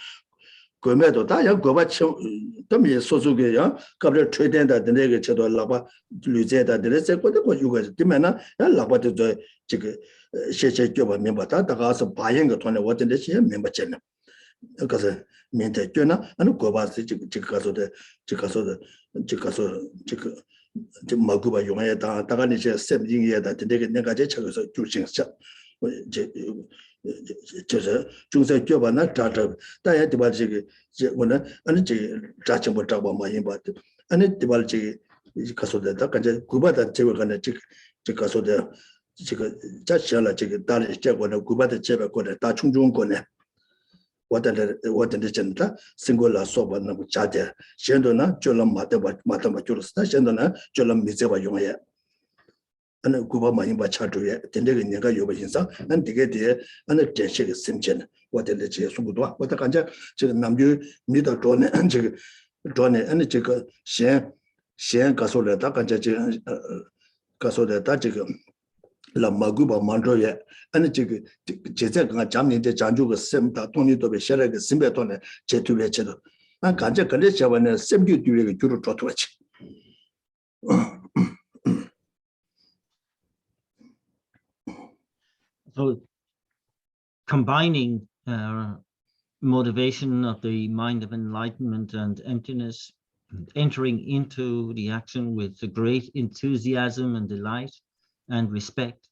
Gomedo, that young Gobacho, Tommy Sosuke, Cabra trading that the negative lava, Luzet, the rest of what you guys demand, and lava to the Sheshe Joba member, that the house of buying a 20 watt in the year member channel. Because I mean, the Juna and Gobas, Chicaso, Maguba, Yumaya, Taganisha, 17 years that the negative was a two things.就是中山脚吧那扎着，大家对吧？这个我呢，俺这个扎起不扎吧嘛，因吧的，俺对吧？这个可说的，他感觉古巴的这个可能这个说的，这个扎起了这个大的结果呢，古巴的这边过来打冲中国呢，我的真的，经过了说吧，那么加的，现在呢，就了马的嘛就是，那现在呢，就了米这吧用也。ana guba mayin ba cha tuye tende ge nyanga yoba hinsa an dige de ana deshe ge simchen wa de le che su gudwa wa ta kanja che namju mi da drone che drone ana che ge xian ga so le da kanja che ga so de da che ge la maguba mandro ye ana che ge che ze ga jam ni de janju ge sim da tong ni do be shere ge simbe to ne che tu be che do an kanja ge le che wa ne sim ju tu ye ge juru to to che So combining motivation of the mind of enlightenment and emptiness, entering into the action with a great enthusiasm and delight and respect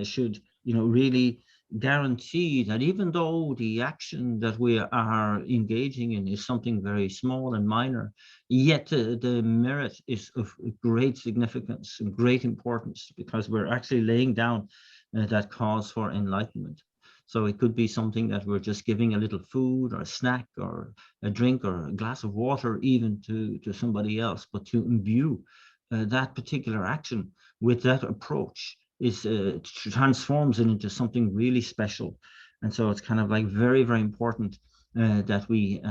should, really guarantee that even though the action that we are engaging in is something very small and minor, yet the merit is of great significance and great importance because we're actually laying down that cause for enlightenment. So it could be something that we're just giving a little food or a snack or a drink or a glass of water even to somebody else, but to imbue that particular action with that approach is transforms it into something really special. And so it's kind of like very, very important that we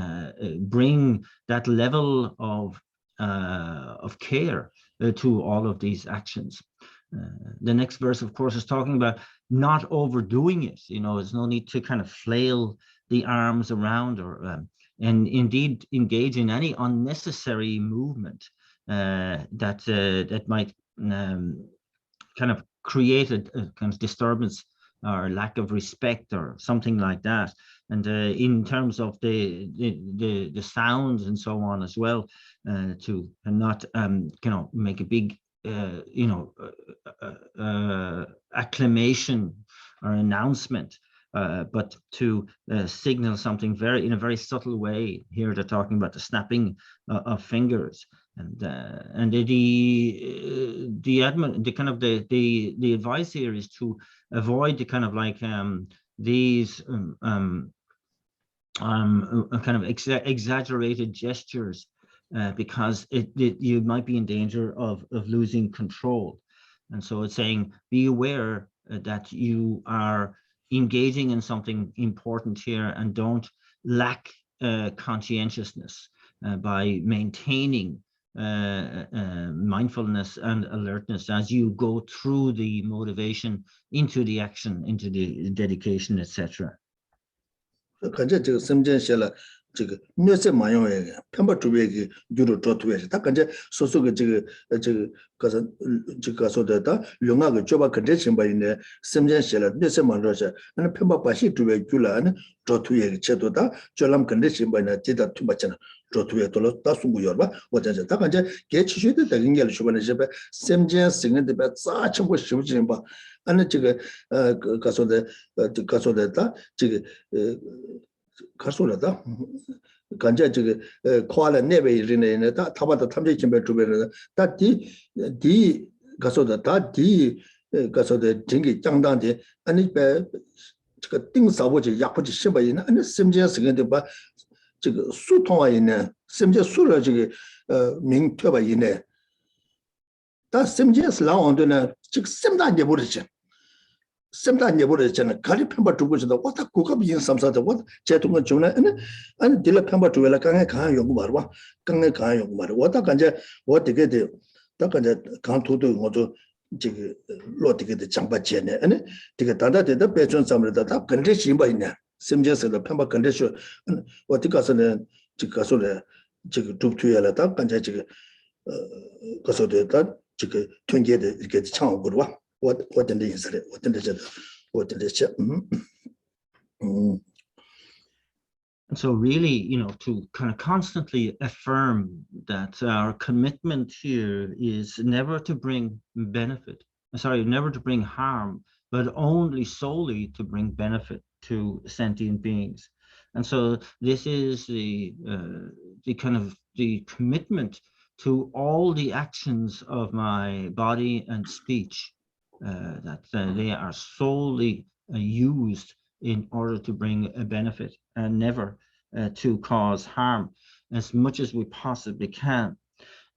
bring that level of care to all of these actions. The next verse, of course, is talking about not overdoing it. There's no need to kind of flail the arms around or and indeed engage in any unnecessary movement that might kind of create a kind of disturbance or lack of respect or something like that. And in terms of the sounds and so on as well, to not make a big acclamation or announcement, but to signal something in a very subtle way. Here they're talking about the snapping of fingers, and the advice here is to avoid the kind of like these kind of exaggerated gestures. Because you might be in danger of losing control. And so it's saying, be aware that you are engaging in something important here and don't lack conscientiousness by maintaining mindfulness and alertness as you go through the motivation into the action, into the dedication, etc. 这个没什么用的，偏不主别个就是做图也是，他感觉所个这个说的，他用那个就把肯定性把人家身边写了，没什么多些，那偏把些主别就了，那做图也切多大，就让肯定性把人家接到图把钱了，做图也多了，他送过药吧，我讲他感觉给持续的在人家的说吧，那些呗，身边生活的呗，咋全部收进吧，那这个说的他这个可说了的，感觉这个夸了那边人呢，他把他们这边周边人，他第可说的，他可说的整个相当的，那边这个顶上或者压迫的什么人呢？那身边是个对吧？这个疏通人呢，身边疏了这个明确吧人呢， 다 심지어서 나온도는 즉 심다게 버리지. 심다게 버리잖아. 가리 편바 두고 있어도 왔다 고급 인 삼사도 왔 제동은 좀네 아니 딜라 편바 두고라 강에 강 연구 말와 강에 강 연구 말 왔다 간제 어떻게 돼. 다 간제 강토도 뭐도 지금 로티게 장바제네 아니 되게 단다되다 배전 삼을다 다 근데 심바 있네. 심지어서 편바 근데쇼 어디 가서는 지금 가서래 지금 둡투야라 다 간제 지금 가서도 지금 통계에 이렇게 창업으로 와 어떤 데 인사래 어떤 데 어떤 데 And so really, to kind of constantly affirm that our commitment here is never to bring never to bring harm, but only solely to bring benefit to sentient beings. And so this is the kind of the commitment to all the actions of my body and speech, that they are solely used in order to bring a benefit and never to cause harm as much as we possibly can.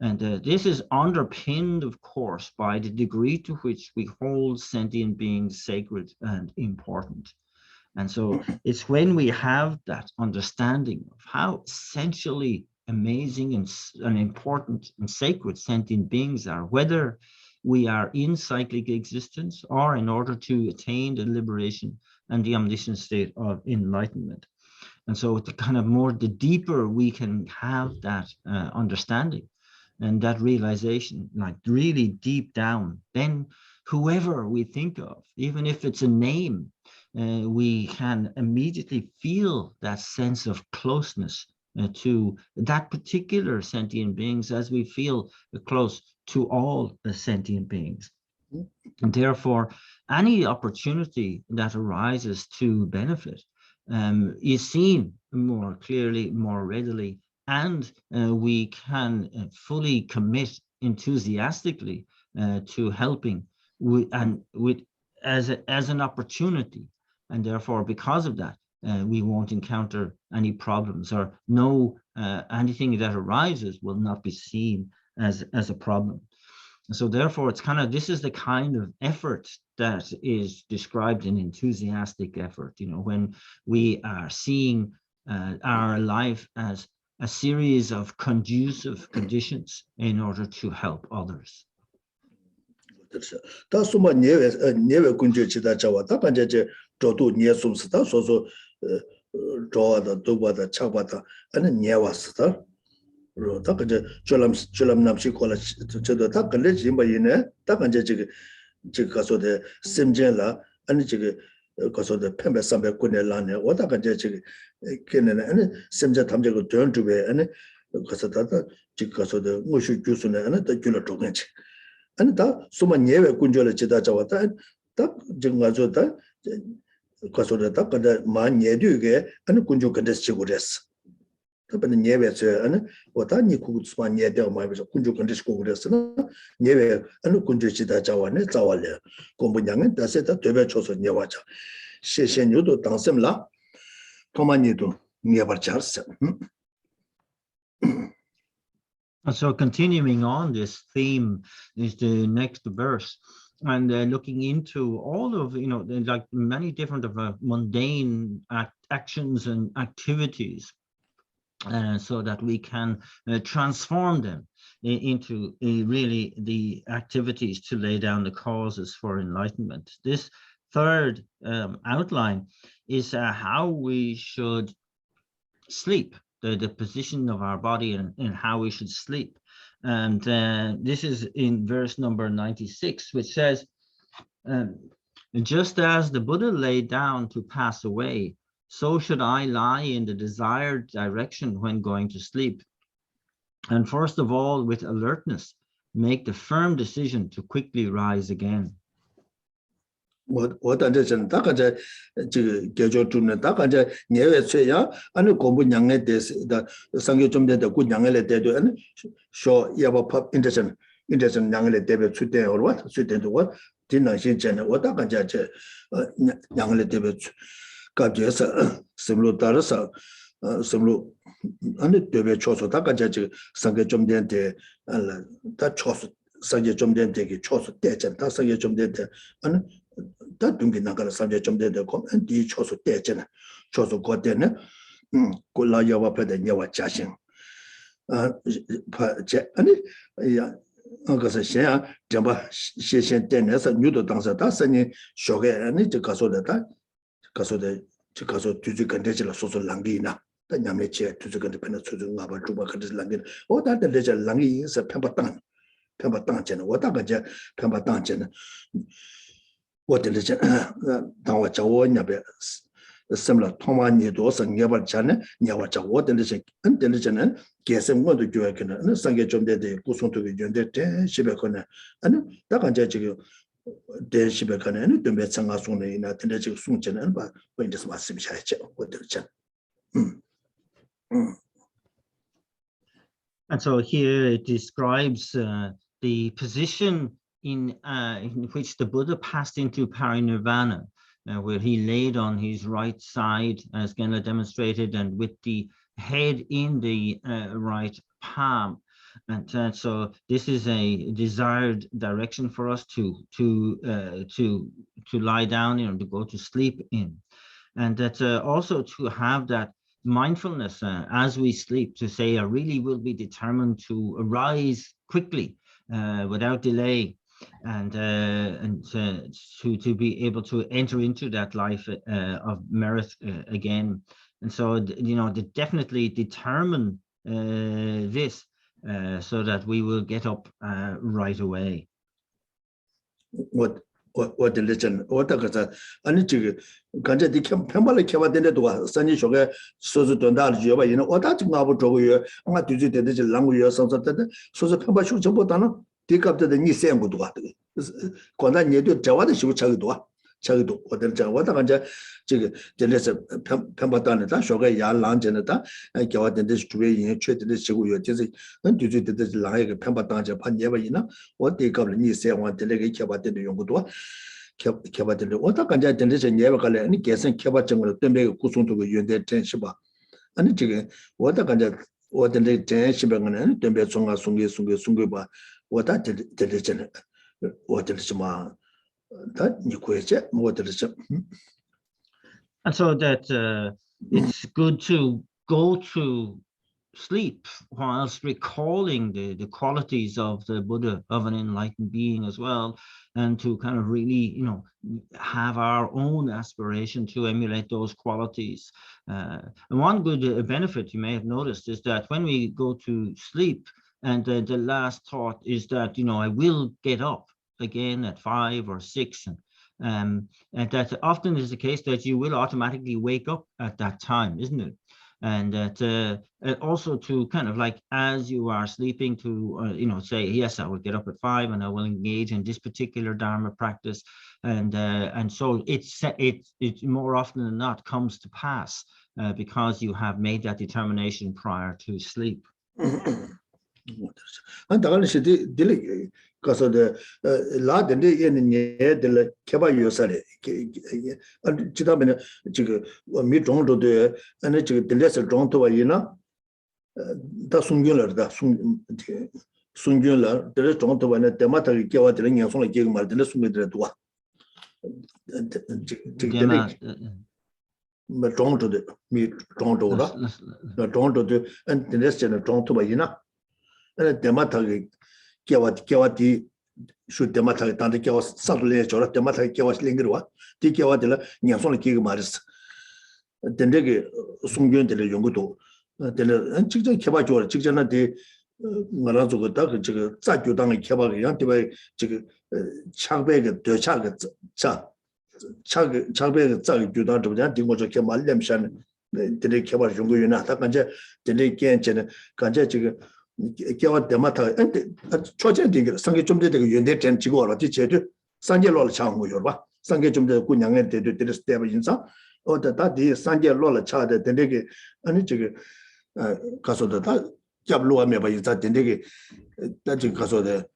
And this is underpinned, of course, by the degree to which we hold sentient beings sacred and important. And so it's when we have that understanding of how essentially amazing and important and sacred sentient beings are, whether we are in cyclic existence or in order to attain the liberation and the omniscient state of enlightenment. And so the deeper we can have that understanding and that realization, like really deep down, then whoever we think of, even if it's a name, we can immediately feel that sense of closeness to that particular sentient beings, as we feel close to all the sentient beings. And therefore, any opportunity that arises to benefit is seen more clearly, more readily, and we can fully commit enthusiastically to helping as an opportunity. And therefore, because of that, we won't encounter any problems, or anything that arises will not be seen as a problem. And so therefore, it's this is the kind of effort that is described in enthusiastic effort, when we are seeing our life as a series of conducive conditions in order to help others. 다 근데 졸람 남시 콜라 저도 다 근데 지금 이네 다 근데 지금 가서데 심제라 아니 지금 가서데 펜베 삼베 군에라네 오다 근데 지금 걔네는 아니 심제 담제고 전주베 아니 가서다 지금 가서데 무슈 주스네 아니 더 줄어 조금치 아니 다 수만 예외 군절을 지다 잡았다 다 지금 가서다 가서데 다 근데 만 예두게 아니 군주 근데 지고 그랬어. 근데 예외서 아니 어다니 구스만 예대 마이서 군주 컨디스고 그랬으나 예외 아니 군주지다 자원에 자원래 공부량은 다세다 되배 쳐서 예와자 시신유도 당sem라 토마니도 예버자스. So continuing on this theme is the next verse, and looking into all of like many different mundane actions and activities. So that we can transform them into really the activities to lay down the causes for enlightenment. This third outline is how we should sleep, the position of our body and how we should sleep. And this is in verse number 96, which says, just as the Buddha lay down to pass away, so should I lie in the desired direction when going to sleep. And first of all, with alertness, make the firm decision to quickly rise again. 我当这真大概在这个叫做中呢，大概在年月岁呀，按照公布娘的的上个中间的姑娘的带队，按说要不拍 intention 娘的代表出点或者出点的我经常性讲的，我大概在这娘的代表感觉是什么大的是什么，按照代表确实大概在这个上个中间的他确实 상계 좀 된 되게 초소 때전 다 상계 좀 된데 아니 다 둥기 나가는 상계 좀 된데 이 초소 때잖아 초소 거때는 골라야 앞에다 녀와 자신 아니 야 그래서 제가 정말 시신 때에서 뉴도 당사 다 선이 쇼게 아니 저 가서다 저 가서 뒤지 건데질 소소 랑기나 다 냠내 제 뒤지 건데 배는 소중 가봐 주바 건데 랑기 어다들 레저 랑기 인서 편바땅 편바땅잖아 어다가 이제 편바땅잖아 어들레저 당와 저원냐베 similar 토마니도 성녀벌잖아 녀와자 어들레저 안들레저는 계sem고도 교육에는 상계 좀 되대 구송도의 연대대 시베거나 아니 딱 이제 지금 대시베거는 좀 배창아 손에나 근데 지금 숨지는 봐 보인데서 말씀하셨죠 어들죠 And so here it describes the position in which the Buddha passed into parinirvana, where he laid on his right side, as Genla demonstrated, and with the head in the right palm. And so this is a desired direction for us to lie down in, or to go to sleep in, and that also to have that mindfulness as we sleep, to say I really will be determined to arise quickly without delay, and to be able to enter into that life of merit again. And so definitely determine this so that we will get up right away. What the legend, what the any jig, Ganja became Pemberley Kava Denedua, Sunny Sugar, Suzu Dondal, what that Mabu Jogu, I'm not using the language or something, so the Pemba should Jabotana, take up to the knee same good what. Konda Nedu Jawada, she would Chagdo, what the Jawada Jig, the lesser Pemberton, Sugar, Yan Lanjanata, and Kawa and this tree in trade this Chigu, and you did this like a Pemberton Japan Yavina, what they call the knee say one delegate Kava de Yongudua. Kebatil, what I can get never any guess and Kebajan to make a cushion to you in the Tenshiba. And it again, what I can get what the late Tenshiban and Tembesonga Sunguba, what I did the legend, what is ma that you question, what is it? And so that it's good to go to sleep whilst recalling the qualities of the Buddha, of an enlightened being as well, and to kind of really have our own aspiration to emulate those qualities. And one good benefit you may have noticed is that when we go to sleep, and the last thought is that I will get up again at 5 or 6, and that often is the case that you will automatically wake up at that time, isn't it? And that also to kind of like, as you are sleeping, to say, yes, I will get up at 5 and I will engage in this particular Dharma practice, and so it more often than not comes to pass because you have made that determination prior to sleep. Because of the lot in the Keba Yosari, Chitamina, me drawn to the and the lesser drawn to Ayina, that's Sungular, that's Sungular, the rest drawn to one at the matter, Kewa telling us only gave my less with the Dua. But drawn to the me drawn to the drawn to the and the rest drawn to Ayina, and the matter. Kewati should the matter than the chaos suddenly or the matter chaos lingerwa, the Kewatilla, Niasona Kimaris. The Negi Sungun de Yonguto, the Chicken Kebajo, Chicken de Marazo Duck, Saju Dang Keba, Yantiba, Chagbeg, the Chagbeg, Zag, you don't do that, you want to kill my lemshan, the Keba Yunguna, the Lake Ganja, Ganja. Kewa Demata and Chojending, Sangi Jum de Unit and Chigora, teacher, Sangi Lola Chang, Yorba, Sangi Jum de Kunyang and the stable in some, or that Sangi Lola Chad, the Negi, and it Caso the Jablu Ameba is that the Negi, that you Caso the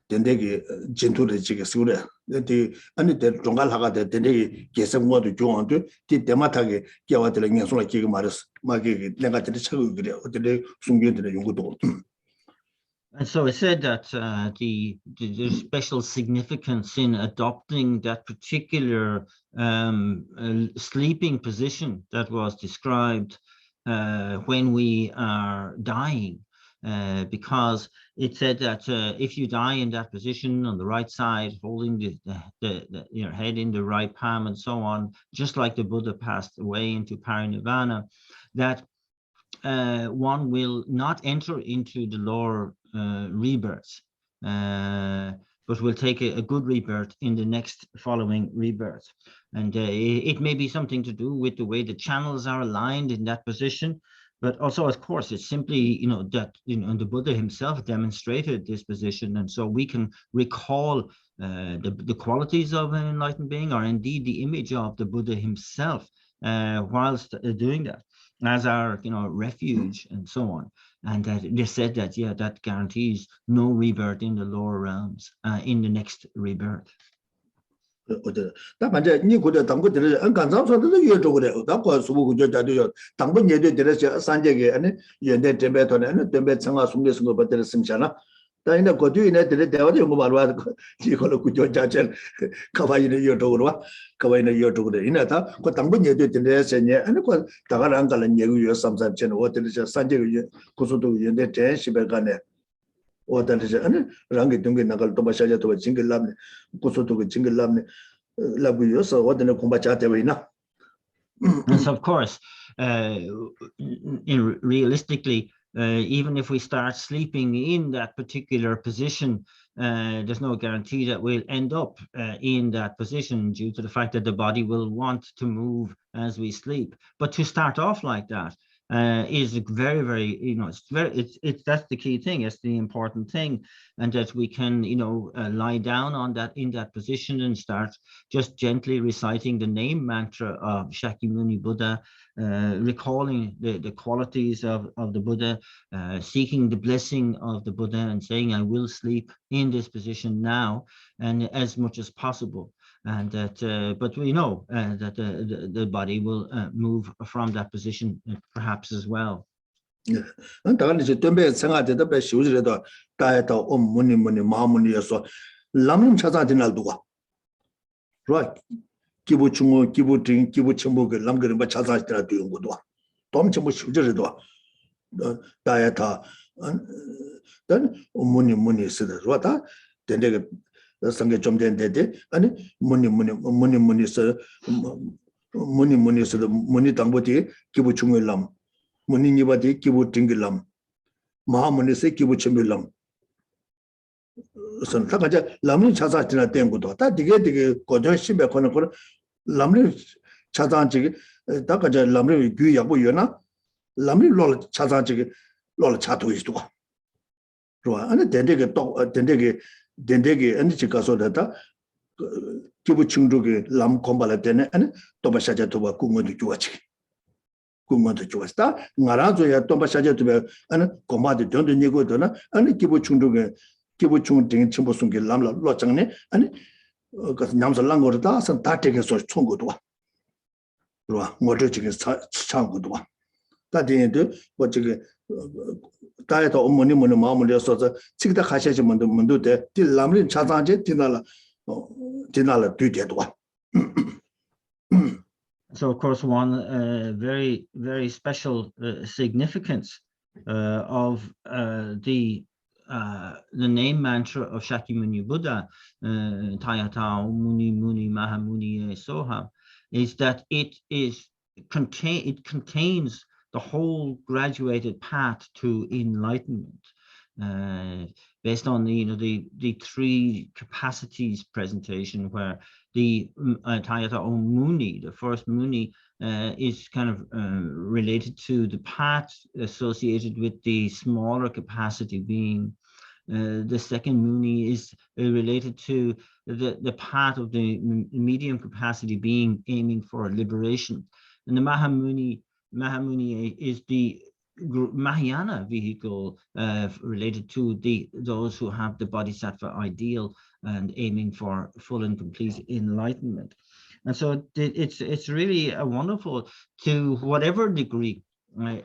Negi, Gentu de Chigasura, the and the Rongalhaga, the Negi, Gesem want to join to the Dematagi, Kewa telling us like Kimaris, Magi, negative Chagu, or the Sungi to the Yungudo. And so it said that the special significance in adopting that particular sleeping position that was described when we are dying, because it said that if you die in that position on the right side, holding your head in the right palm and so on, just like the Buddha passed away into parinirvana, that one will not enter into the lower rebirths, but will take a good rebirth in the next following rebirth. And it may be something to do with the way the channels are aligned in that position, but also, of course, it's simply, that, the Buddha himself demonstrated this position. And so we can recall the qualities of an enlightened being, or indeed the image of the Buddha himself whilst doing that, as our refuge and so on. And that they said that, yeah, that guarantees no rebirth in the lower realms in the next rebirth. 다 반제 니 고대 당고 들을 안 간상서도 여쪽으로 다고 수고 저자도요 당고 예대 들으셔 산제게 아니 연대 템베토네 아니 템베 청아 숨게서 거 버들 심잖아 다이나 고두이네 들을 대화도 뭐 말와 이걸로 구조자전 가바이네 여쪽으로 가바이네 여쪽으로 이나다 그 당고 예대 들으셔냐 아니 그 다가랑 갈은 예우여 삼삼전 어들으셔 산제게 고소도 연대 대시베 간에 어떤지 아니 랑게 동게 나갈 또 마셔야도 징글람네 고소도 징글람네 라부여서 어떤 공부자 되어이나. And so, of course, realistically, even if we start sleeping in that particular position, there's no guarantee that we'll end up in that position due to the fact that the body will want to move as we sleep. But to start off like that is very, very, that's the key thing. It's the important thing, and that we can, lie down on that, in that position, and start just gently reciting the name mantra of Shakyamuni Buddha, recalling the qualities of the Buddha, seeking the blessing of the Buddha, and saying, I will sleep in this position now, and as much as possible. And that, but we know that the body will move from that position perhaps as well. 당연히 덤베 생활에도 배 쉬우지라도 다에도 엄무니 마무니여서 람림 찾아지날 누가 right 기부 중어 기부 등 기부 첨부를 남그는 거 찾아지라 되는 것도 돈 첨부 쉬우지라도 다에다 단 엄무니 쓰다 좋다 된데 상계 좀 된데 아니 무니서 무니 당보디 기부 중을람 무니니바디 기부 딩글람 마무니세 기부 첨빌람 선타가자 람니 찾아지나 된 것도 다 되게 고전 심에 거는 거 람니 찾아지기 다가자 람니 귀야고 요나 람니 롤 찾아지기 롤 차도 있고 좋아 아니 된데게 아니 지가서다 기부 충족에 람 콤발할 때는 아니 또바샤자 도바 궁원도 좋아지 궁원도 좋았다 나라줘야 또바샤자 도바 아니 고마도 돈도 니고도나 아니 기부 충족에 기부 충등 첨부송게 람라 로장네 아니 그 냠설랑 거다 선 다테게서 총고도 와 좋아 뭐저 지금 창고도 와 다디에도 뭐 저게 다에도 어머니 마음을 해서서 지금 가셔지 문도 돼 딜람린 차장제 디날라 뒤에도 와. So of course one very, very special significance of the name mantra of Shakyamuni Buddha, Tayata Muni Mahamuni Soha, is that it contains the whole graduated path to enlightenment, based on the three capacities presentation, where the Tayata Muni, the first Muni, is kind of related to the path associated with the smaller capacity being. The second Muni is related to the path of the medium capacity being, aiming for liberation. And the Mahamuni is the Mahayana vehicle related to those who have the Bodhisattva ideal and aiming for full and complete enlightenment. And so it's really wonderful, to whatever degree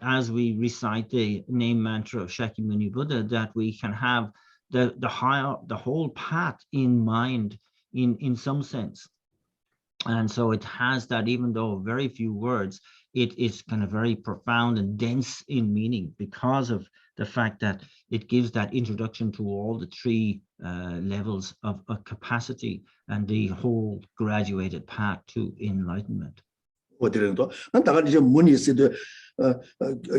as we recite the name mantra of Shakyamuni Buddha, that we can have the whole path in mind in some sense. And so it has that, even though very few words, it is kind of very profound and dense in meaning because of the fact that it gives that introduction to all the three levels of capacity and the whole graduated path to enlightenment. 어디래도 다가 이제 문이 있어도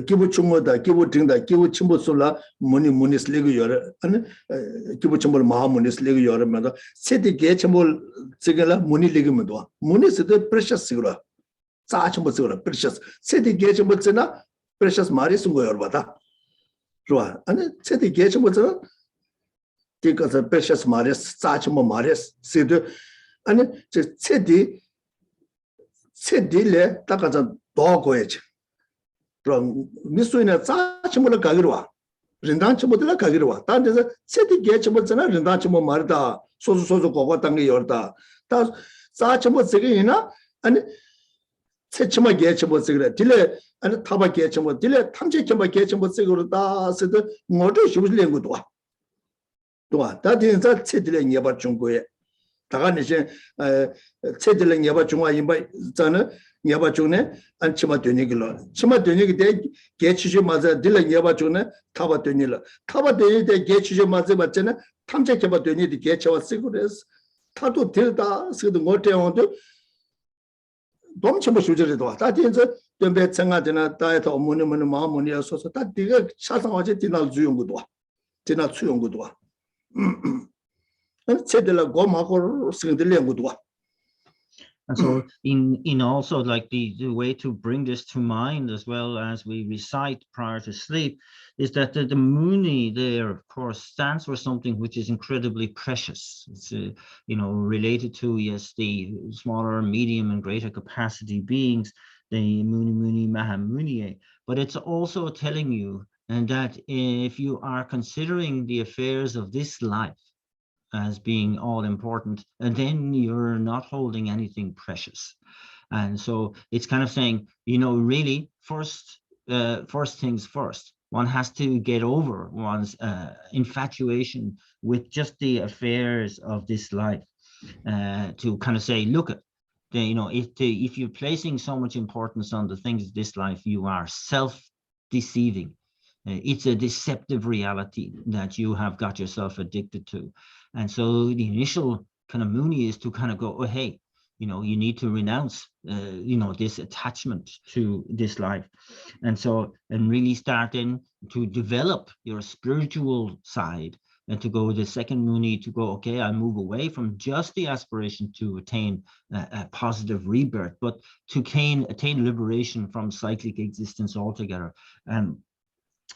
기부 충고다 기부 등다 기부 침보술라 문이 슬리고 여러 아니 기부 침보 마음문이 슬리고 여러면서 세대 개침볼 지금라 문이 리그면도 문이 있어도 precious 그러 자 침보 쓰고 precious 세대 개침볼 쓰나 precious 말이 쓴 거여 봐다 좋아 아니 세대 개침볼 쓰나 그래서 precious 말이 자 침보 말이 세대 아니 저 세딜에 딱가서 도고야지. 그럼 미수이나 자침을 가기로 와. 린단침을 가기로 와. 단데서 세디 개침을잖아. 린단침을 말다. 소소 고고 당게 열다. 다 자침을 쓰기나 아니 세침을 개침을 쓰기래. 딜레 아니 타바 개침을 딜레 탐제침을 개침을 쓰기로다. 세도 모두 쉬울린 것도 와. 또 다딘자 세딜에 예바 중고에 다가 이제 세들랭 예바 중화 임바 있잖아 예바 중에 안 치마 되니길로 치마 되니기 대 개치지 맞아 딜랭 예바 중에 타바 되니라 타바 되니 대 개치지 맞아 맞잖아 탐색 예바 되니 대 개치와 쓰고 그래서 타도 들다 쓰도 못 해온도 너무 좀 수저리도 왔다 이제 덤베 청아되나 다에서 어머니 마음문이어서 다 네가 사상화제 디날 주용 것도 와 디날 수용 것도 와 And so in also like the way to bring this to mind as well as we recite prior to sleep is that the Muni there, of course, stands for something which is incredibly precious. It's related to, yes, the smaller, medium and greater capacity beings, the Muni Mahamuni, but it's also telling you and that if you are considering the affairs of this life as being all important, and then you're not holding anything precious. And so it's kind of saying, really first things first, one has to get over one's infatuation with just the affairs of this life to kind of say, look at, if you're placing so much importance on the things of this life, you are self-deceiving. It's a deceptive reality that you have got yourself addicted to. And so the initial kind of Muni is to kind of go, oh, hey, you need to renounce, this attachment to this life. And really start in to develop your spiritual side and to go the second Muni to go, okay, I move away from just the aspiration to attain a positive rebirth, but to attain liberation from cyclic existence altogether. And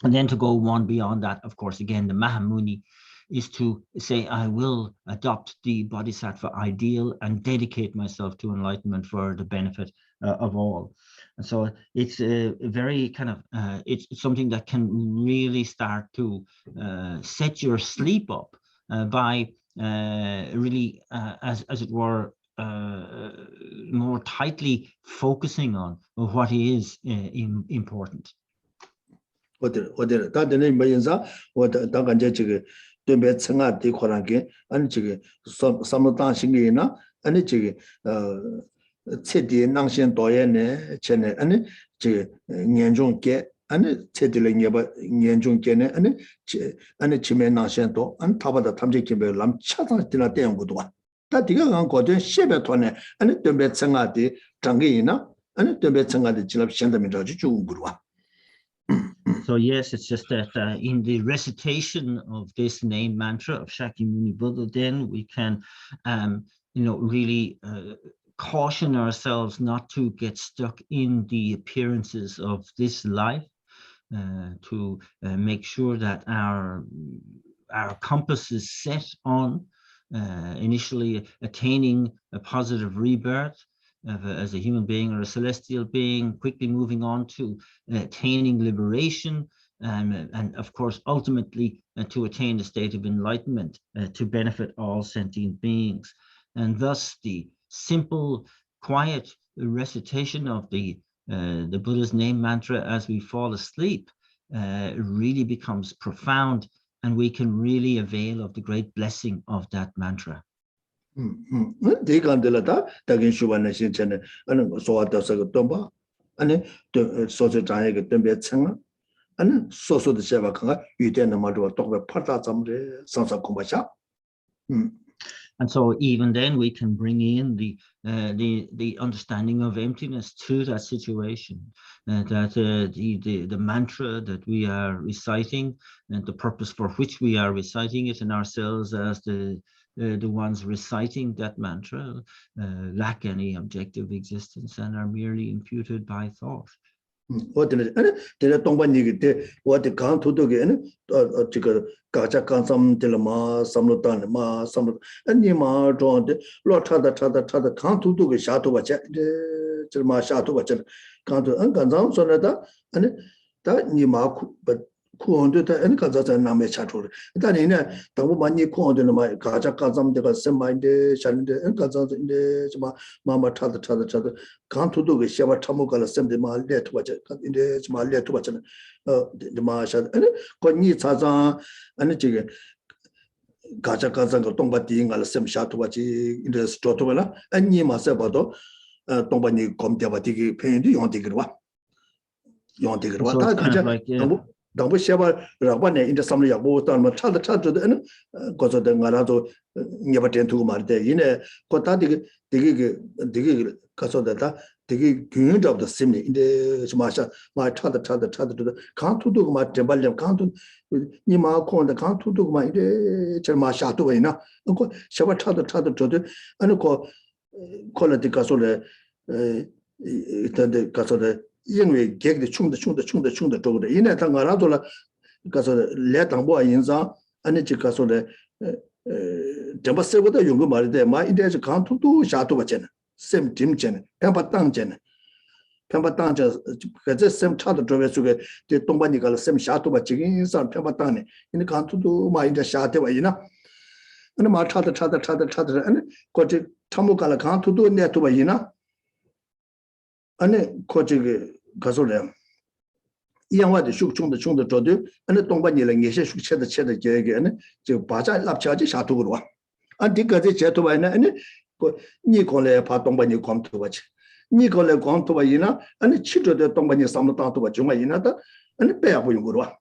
then to go one beyond that, of course, again, the Mahamuni is to say, I will adopt the Bodhisattva ideal and dedicate myself to enlightenment for the benefit of all. And so it's a very kind of, it's something that can really start to set your sleep up by really, as it were, more tightly focusing on what is important. 어디 다들 뭐 인사 다 간제 지금 덤베 청아 디코랑게 아니 지금 삼로당 신기나 아니 지금 체디 낭신 도예네 전에 아니 지금 년중께 아니 체디를 예바 년중께네 아니 지면 낭신도 안 타바다 탐지기별 남 차상들나 대응고도 와 다디가 간 거든 셰베 돈에 아니 덤베 청아디 장기이나 아니 덤베 청아디 지납 현담이 저지 중국으로 와. So yes, it's just that in the recitation of this name mantra of Shakyamuni Buddha, then we can, really caution ourselves not to get stuck in the appearances of this life, to make sure that our compass is set on initially attaining a positive rebirth, as a human being or a celestial being, quickly moving on to attaining liberation, and of course, ultimately to attain the state of enlightenment to benefit all sentient beings. And thus the simple, quiet recitation of the the Buddha's name mantra as we fall asleep really becomes profound, and we can really avail of the great blessing of that mantra. And so even then we can bring in the understanding of emptiness to that situation, that the mantra that we are reciting and the purpose for which we are reciting it, and ourselves as the ones reciting that mantra lack any objective existence and are merely imputed by thought. What is it? Don't you what the count to do again? Gacha can some telema, some lotanema, some anima drawn the lot the count to do a shadow watch the shadow watch count to unconsumed so that and that Nima but cool to the Encazas and Name Chatur. Then in a Tamani cool in my Gacha Kazam de semi de Shan de Encazas in the Mama Tata can't to do with Shava Tamukala assembly my let watch in the small let watch the Marsha and Koni Taza and the chicken. Gacha Kazan Tomba Ding al Sem Shat watch in the Strotowella and Nima Sabato Tombani Comtevatiki pain you want to get what? You want to get what? Don't wish ever one in the summer of both on my child to the end because of the Marado never tend to Marte in a Kotadi dig Casodata, dig good of the Simni in the Smasha, my child to the can't to do my Tembalium can't Nima con the can't to do my Chermasha to Ina, Uncle Shabbat to the and call it the Casole the Casole. 因为给的冲的周的因为他我那做了个说来当波营商安尼这个说的怎么社会的用个嘛的嘛一点是刚都下都不见了 same team 见了偏把当见了偏把当着个这 same 差的周围这个这东半你个 same 下都把这个营商偏把当呢因为刚都嘛一点下的为呢那嘛差的安过这他们干了刚都呢都为呢 안에 거기에 가서래 이양화도 숙충도 충도 저도 안에 동반이랑 예시 숙체도 체도 계획에는 저 바자 납치하지 샤도로 와 안디까지 제도 와이나 안에 그 니콜레 파 동반이 검토 와지 니콜레 검토 와이나 안에 치료도 동반이 삼도 따도 와 정말 이나다 안에 빼야 보는 거로 와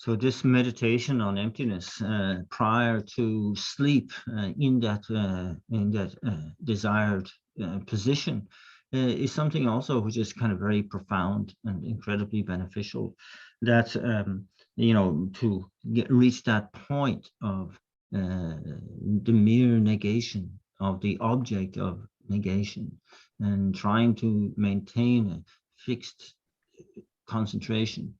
So this meditation on emptiness prior to sleep in that desired position is something also which is kind of very profound and incredibly beneficial. That you know, to reach that point of the mere negation of the object of negation and trying to maintain a fixed concentration.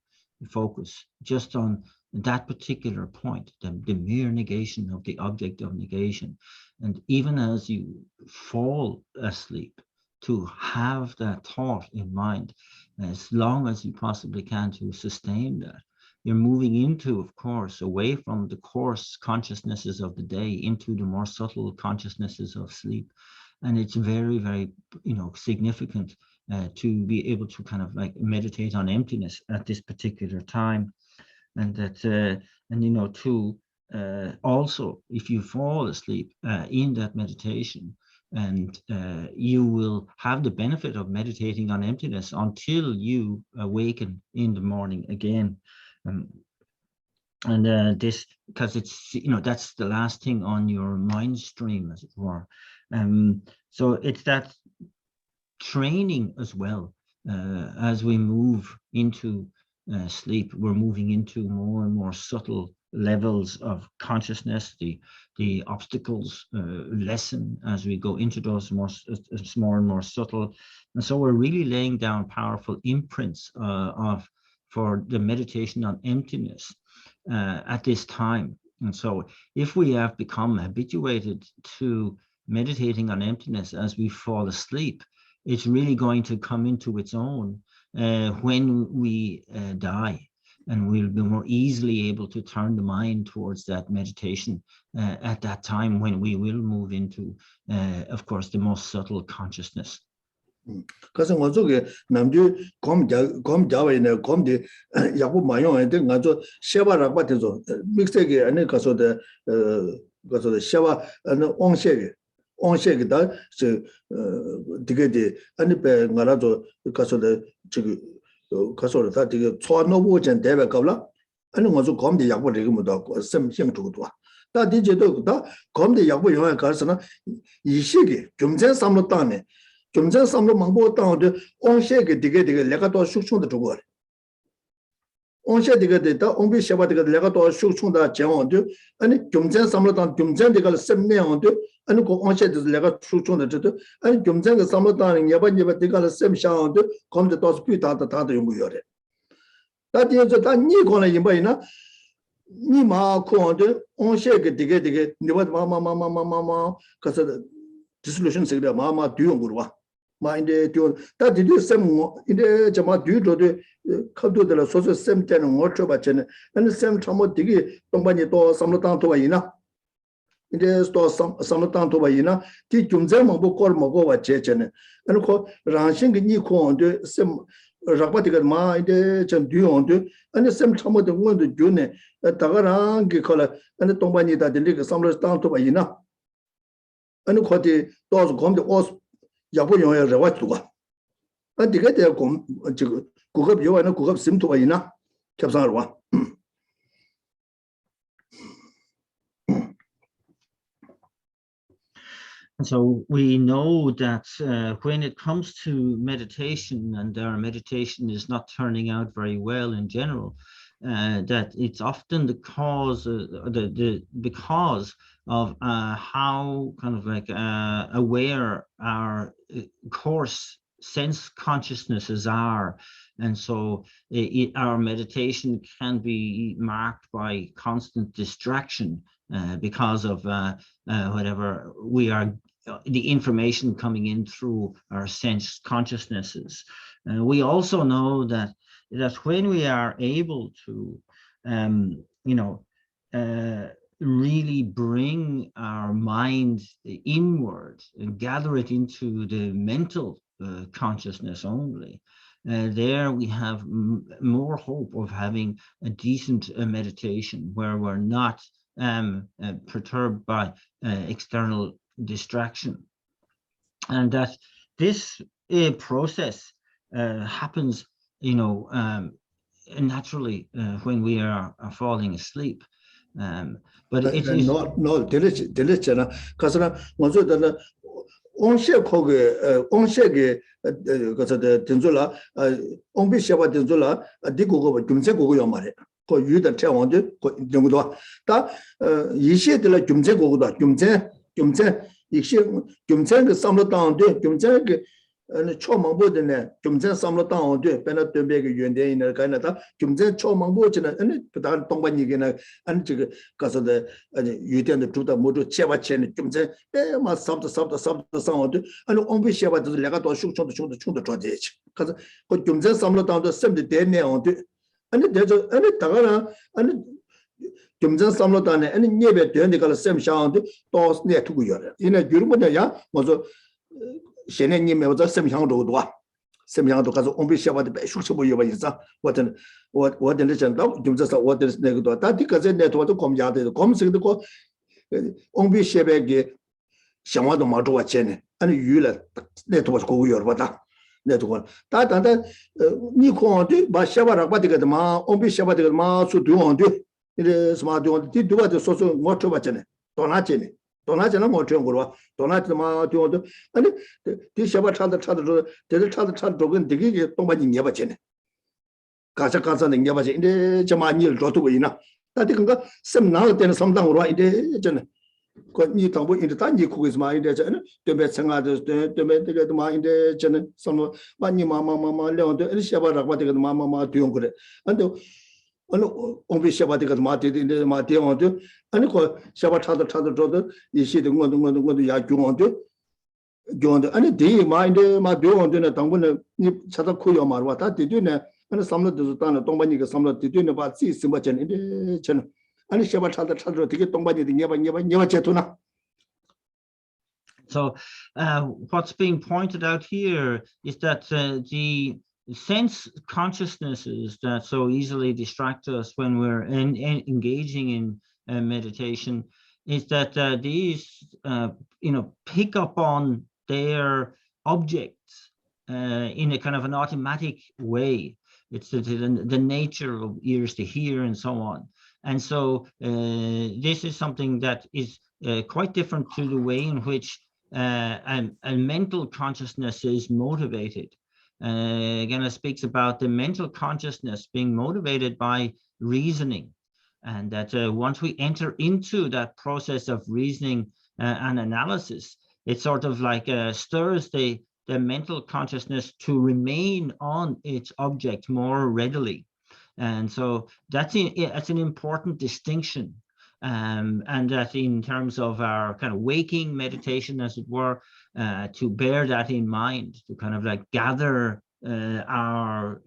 Focus just on that particular point, the mere negation of the object of negation. And even as you fall asleep, to have that thought in mind as long as you possibly can to sustain that. You're moving into, of course, away from the coarse consciousnesses of the day into the more subtle consciousnesses of sleep. And it's very, very, you know, significant to be able to kind of like meditate on emptiness at this particular time. And that, and you know, to also, if you fall asleep in that meditation, and you will have the benefit of meditating on emptiness until you awaken in the morning again. And this, because it's, you know, that's the last thing on your mind stream, as it were. So it's that training as well. As we move into sleep, we're moving into more and more subtle levels of consciousness. The obstacles lessen as we go into those more and more subtle. And so we're really laying down powerful imprints for the meditation on emptiness at this time. And so if we have become habituated to meditating on emptiness as we fall asleep, it's really going to come into its own when we die. And we'll be more easily able to turn the mind towards that meditation at that time when we will move into, of course, the most subtle consciousness. 그래서 저게 남주 검자와이네 검디 야부 마용한테 가서 쉐바라고 받아서 믹스에게 안에 가서도 쉐바 안 온셰게다 저 되게 아니 배 가라도 가서도 저기 가서도 다 되게 초노부전 대배 qabla 아니 가서 검디 야부 되고도 셈심도도 다 디제도 다 검디 야부 용에 가서는 이 시기 경제 삼로 땅에 경제 삼로 망보 땅에 온셰게 되게 내가 또 숙충도 주고 온셰 되게 됐다 온비 샤바되게 내가 또 숙충다 정원도 아니 경제 삼로 땅 경제 되게 셈매원도 아니 그 온셰도 내가 숙충도 저도 아니 경제 삼로 땅에 예바예바 되게 셈샤원도 검도 또 스피다다 다도 연구요래 다 뒤에서 다 니고는 임바이나 니마 코한테 온셰게 되게 네가 마마마마마마 가서 dissolution secret 마마 뒤용으로 와 마인데 뒤 다디디 셈 이제 저마 뒤도도 카도들 소소 셈 때는 어쩌 받잖아 아니 셈 참고 되게 동반이 또 삼로당 도와 있나 이제 또 삼로당 도와 있나 뒤 좀자만 보고 먹어 왔잖아 아니 그 랑신 니 코한테 셈 rakpatiga ma ide chen duyon ane sem chamo de ngondo june tagaran gi khala ane tongbani da de lig samlo tang to ba ina ane khoti doz gom de os yabu yon ya rewa tuga ane diga de gom ji gugab yo ane gugab sim to ba ina kyapsang rwa So we know that when it comes to meditation and our meditation is not turning out very well in general, that it's often the cause, because of how kind of like aware our coarse sense consciousnesses are. And so our meditation can be marked by constant distraction because of whatever we are, the information coming in through our sense consciousnesses. We also know that when we are able to, really bring our mind inward and gather it into the mental consciousness only, there we have more hope of having a decent meditation where we're not perturbed by external distraction, and that this process happens, naturally when we are falling asleep. But it is no diligent kasana 먼저 더 온셰 거기 온셰게 그래서 된줄라 온비 샤바 된줄라 디고고 좀세 고고요 말해 그 유다 태원도 그 정도 다 이시들 좀세 고고다 좀세 이시 좀세 그 삼로 땅도 좀세 그 초망보드네 좀세 삼로 땅도 배나 되게 연대인을 가나다 좀세 초망보지는 아니 그다음 동반이게는 아니 지금 가서도 아니 유대의 주다 모두 제바체는 좀세 배마 삼도 상어도 아니 온비 샤바도 내가 또 충도 줘야지 그래서 그 좀세 삼로 땅도 셈도 되네요 아니 대저 아니 다가나 아니 점점 삼로다네 아니 예배 되는데가 셈샤운데 또 내투고요. 이내 유르보다야 뭐저 신내님의 어저 셈향도 도와. 셈향도 가서 온비샤바데 배숙서 보여 봐서 어떤 전도 점저서 어떤 내고도 다디까지 내도도 검야도 검색도 고 온비샤베게 샤마도 마도와 체네. 아니 유를 내도서 고고요 봐다. 내도고 다단다 니코한테 바샤바라 바디가 마 온비샤바데가 마 수도한테 이제 스마트폰 뒤두가도 소소 못 쳐봤잖아요. 도나체네 못 쳐온 거로 도나체 마 뒤어도 아니 뒤셔봐 차도 대들 차도 조금 되게 동반이 내봐잖아요. 가사는 내봐지 이제 저만일 줘두고 있나. 다들 그거 셈 나올 때는 삼당으로 와 이제 저는 그니 당부 이제 단지 거기서 마 이제 저는 되게 생각도 되게 마 이제 저는 삼로 많이 마마마마 레온도 일셔봐라고 되게 마마마 뒤온 그래. 근데 어느 온비 샤바디가 마티인데 마티온도 아니 그 샤바 차도 줘도 이 시대 뭐도 야중온도 John, and a day, mind my beyond in a tongue, Chatakuyo Marwata, the dinner, and a summer to the Tombanica, summer to dinner about sea, so much in the channel. And a Shabbat to get Tombani, never chetuna. So what's being pointed out here is that the sense consciousnesses that so easily distract us when we're engaging in meditation is that these pick up on their objects in a kind of an automatic way. It's the nature of ears to hear and so on. And so this is something that is quite different to the way in which a mental consciousness is motivated. Again, it speaks about the mental consciousness being motivated by reasoning, and that once we enter into that process of reasoning and analysis, it sort of like stirs the mental consciousness to remain on its object more readily. And so that's an important distinction. And that in terms of our kind of waking meditation, as it were, to bear that in mind, to kind of like gather our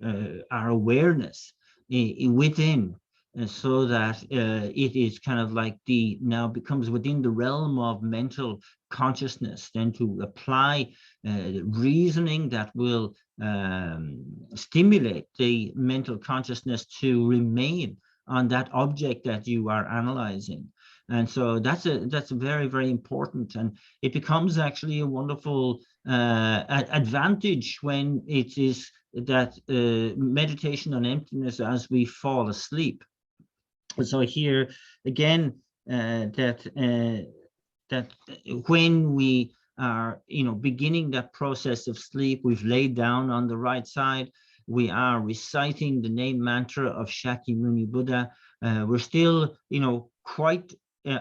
awareness within, so that it is kind of like now becomes within the realm of mental consciousness, then to apply reasoning that will stimulate the mental consciousness to remain on that object that you are analyzing. And so that's very, very important. And it becomes actually a wonderful advantage when it is that meditation on emptiness as we fall asleep. So here again, that when we are beginning that process of sleep, we've laid down on the right side, we are reciting the name mantra of Shakyamuni Buddha. We're still quite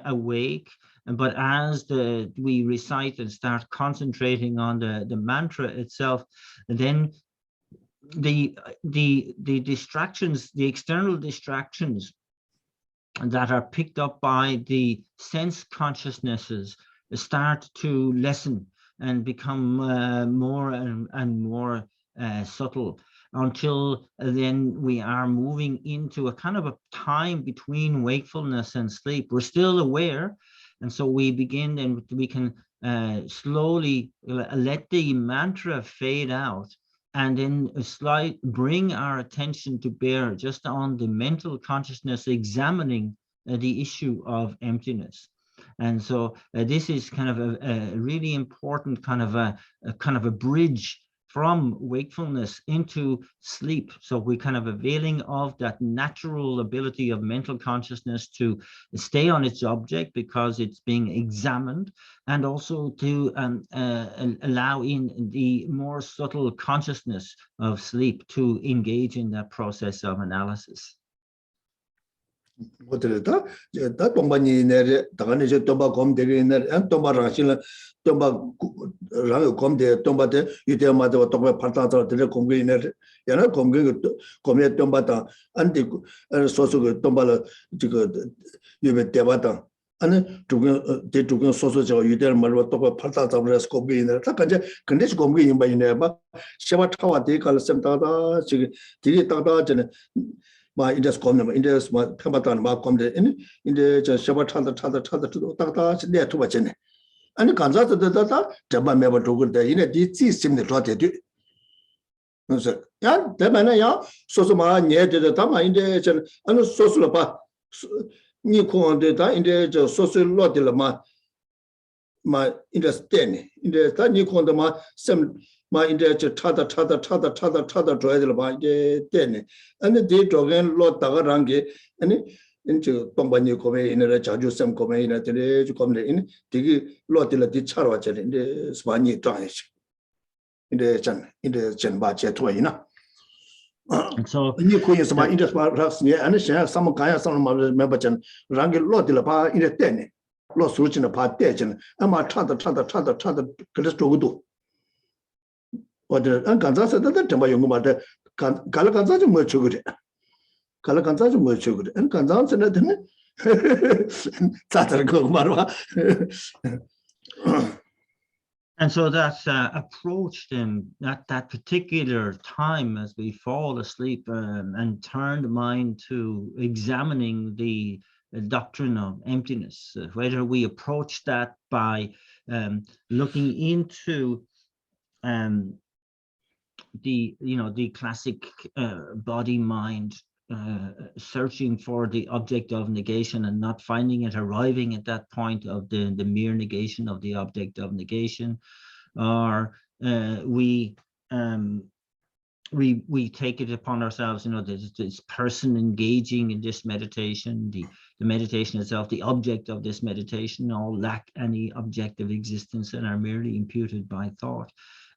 awake, but as we recite and start concentrating on the mantra itself, then the distractions, the external distractions that are picked up by the sense consciousnesses start to lessen and become more and more subtle, until then we are moving into a kind of a time between wakefulness and sleep. We're still aware, and so we begin, and we can slowly let the mantra fade out, and then bring our attention to bear just on the mental consciousness examining the issue of emptiness. And so this is kind of a really important kind of a bridge from wakefulness into sleep. So we kind of availing of that natural ability of mental consciousness to stay on its object because it's being examined, and also to allow in the more subtle consciousness of sleep to engage in that process of analysis. What that Tombani near Tagani Tomba com de and Tomba Rashila Tomba com de Tomba de Utemata Tomba Patata de Comginer, Yana Comgin Comia Tombata, and the Sosu Tombala Yubet Devata, and they took a sausage or Utemar Tomba Patata Scobiner, Takaja, Condish Comgin by Neba, Shabatawa, they call Semtada, Tata. My indus come indus my Pematan Marcom in the Shabbat to there to watch in. And the Kansas the data, Jabba never took the in a DC sim the trotted. Yeah, the man, yeah, Sosoma near the Tama in the and Sosulapa Nico data in the social lot de la my understanding in the Nico the ma some. My indeed tada dreaded by the den, and the day dragon Lord Tagarangi, and into Tombani Come in a Jaju Sam Come in at the come in, the Lord de la Dicharwach in the Spani Drive in the Chenbacha Toyina. So you could use my interest and share some kind of some members and Rangi Lord de la Bar in the den, lost rich in a part dead, and my tada Callisto. Or the Kansas at the time, you know, the Kalakaza much good. Kalakaza much good. And Kansas and then Tatar go Marwa. And so that approach then at that particular time as we fall asleep and turn the mind to examining the doctrine of emptiness, whether we approach that by looking into the classic body-mind searching for the object of negation and not finding it, arriving at that point of the mere negation of the object of negation, or we take it upon ourselves, this person engaging in this meditation, the meditation itself, the object of this meditation, all lack any objective existence and are merely imputed by thought.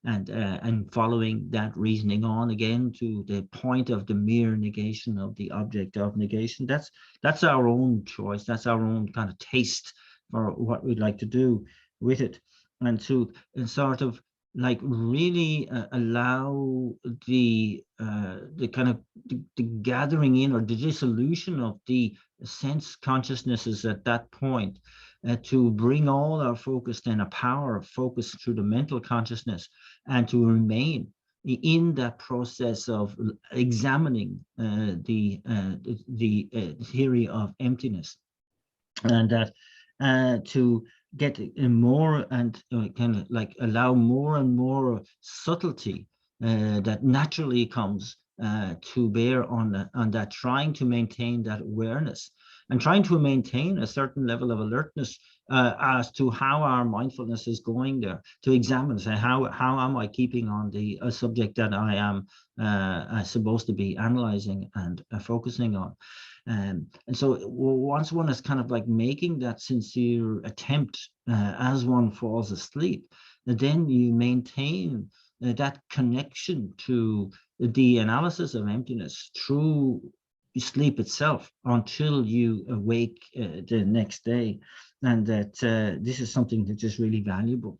And following that reasoning on again to the point of the mere negation of the object of negation, that's our own choice. That's our own kind of taste for what we'd like to do with it, and to sort of like really allow the kind of the gathering in or the dissolution of the sense consciousnesses at that point, to bring all our focus, then a power of focus through the mental consciousness, and to remain in that process of examining the theory of emptiness, and that to get more and kind of like allow more and more subtlety that naturally comes to bear on that, trying to maintain that awareness and trying to maintain a certain level of alertness as to how our mindfulness is going there, to examine, say, how am I keeping on the subject that I am supposed to be analyzing and focusing on. And so once one is kind of like making that sincere attempt as one falls asleep, then you maintain that connection to the analysis of emptiness through sleep itself until you awake the next day. And that this is something that is really valuable.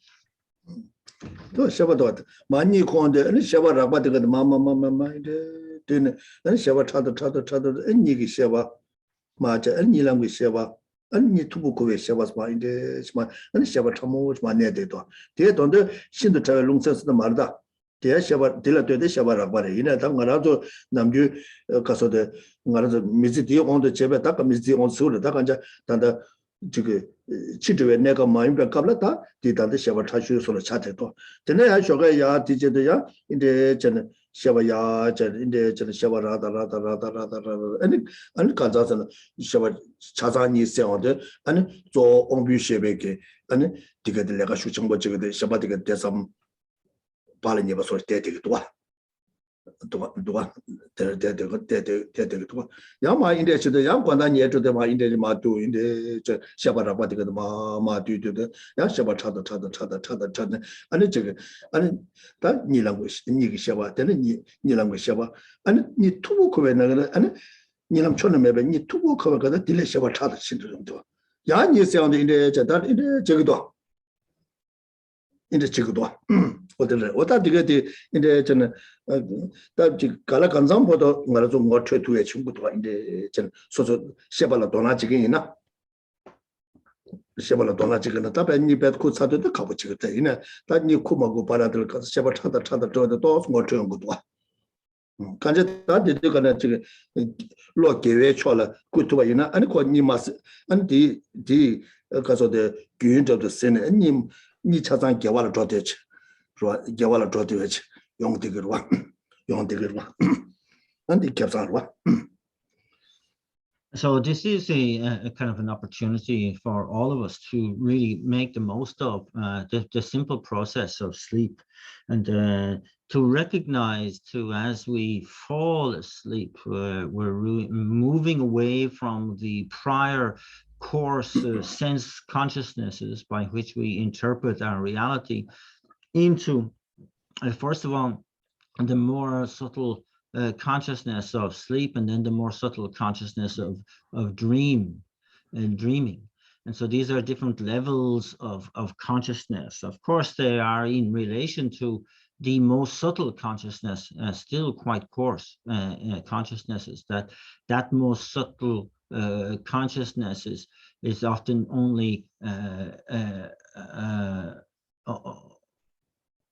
아니 투부고에 셔바스마 인데 스마 아니 셔바 참모 스마 네데도 데 돈데 신도 저 롱서스도 말다 데 셔바 딜라되데 셔바라 바래 이나 당가라도 남주 가서데 가서 미지디 온도 제베 딱 미지디 온 소를 딱 간자 단다 지그 치드에 내가 마임베 갑라다 디단데 셔바 차슈소를 차대도 데네 쇼가 야 디제도야 인데 저는 셔바야 저 인데 저 셔바라다라다라다라다 아니 간자서는 셔바 차자니 세어데 아니 저 옹비셰베게 아니 디게들 내가 슈청버 지거데 셔바디게 대삼 발레니바 소리 때되기도 와 도와 때되기도 야마 인데 저도 야 관단이 해도 마 인데 마도 인데 저 셔바라바디게 마마두도 야 셔바 차다 아니 저게 아니 다 니랑고 니기 셔바 때는 니랑고 셔바 아니 니 투부 코에 나가는 아니 니랑 촌에 매베 니 투부 코에 가다 딜레 셔바 차다 신도 정도 야 니세한테 인데 저다 인데 저기도 인데 저기도 어들 어다 되게 인데 저는 다 갈라 간장보다 말아 좀 어트투에 친구도 인데 저 소소 셔바라 도나지기나 셔바라 도나지기나 답에 배고 사도도 가보지겠다 이네 다니 코마고 바라들 가서 셔바 차다 저도 또 어트는 것도 간제 다 되거나 지금 로게외 쳐라 그것도 이나 아니 거니 마스 아니 디 가서데 규인도 세네 니 차장 개발을 줘대지 개발을 줘대지 용되기로 와 안디 캡사로 와. So this is a kind of an opportunity for all of us to really make the most of the simple process of sleep, and to recognize as we fall asleep, we're moving away from the prior coarse sense consciousnesses by which we interpret our reality into, first of all, the more subtle consciousness of sleep, and then the more subtle consciousness of dreaming. And so these are different levels of consciousness. Of course, they are in relation to the most subtle consciousness, still quite coarse consciousnesses. That most subtle consciousness is often only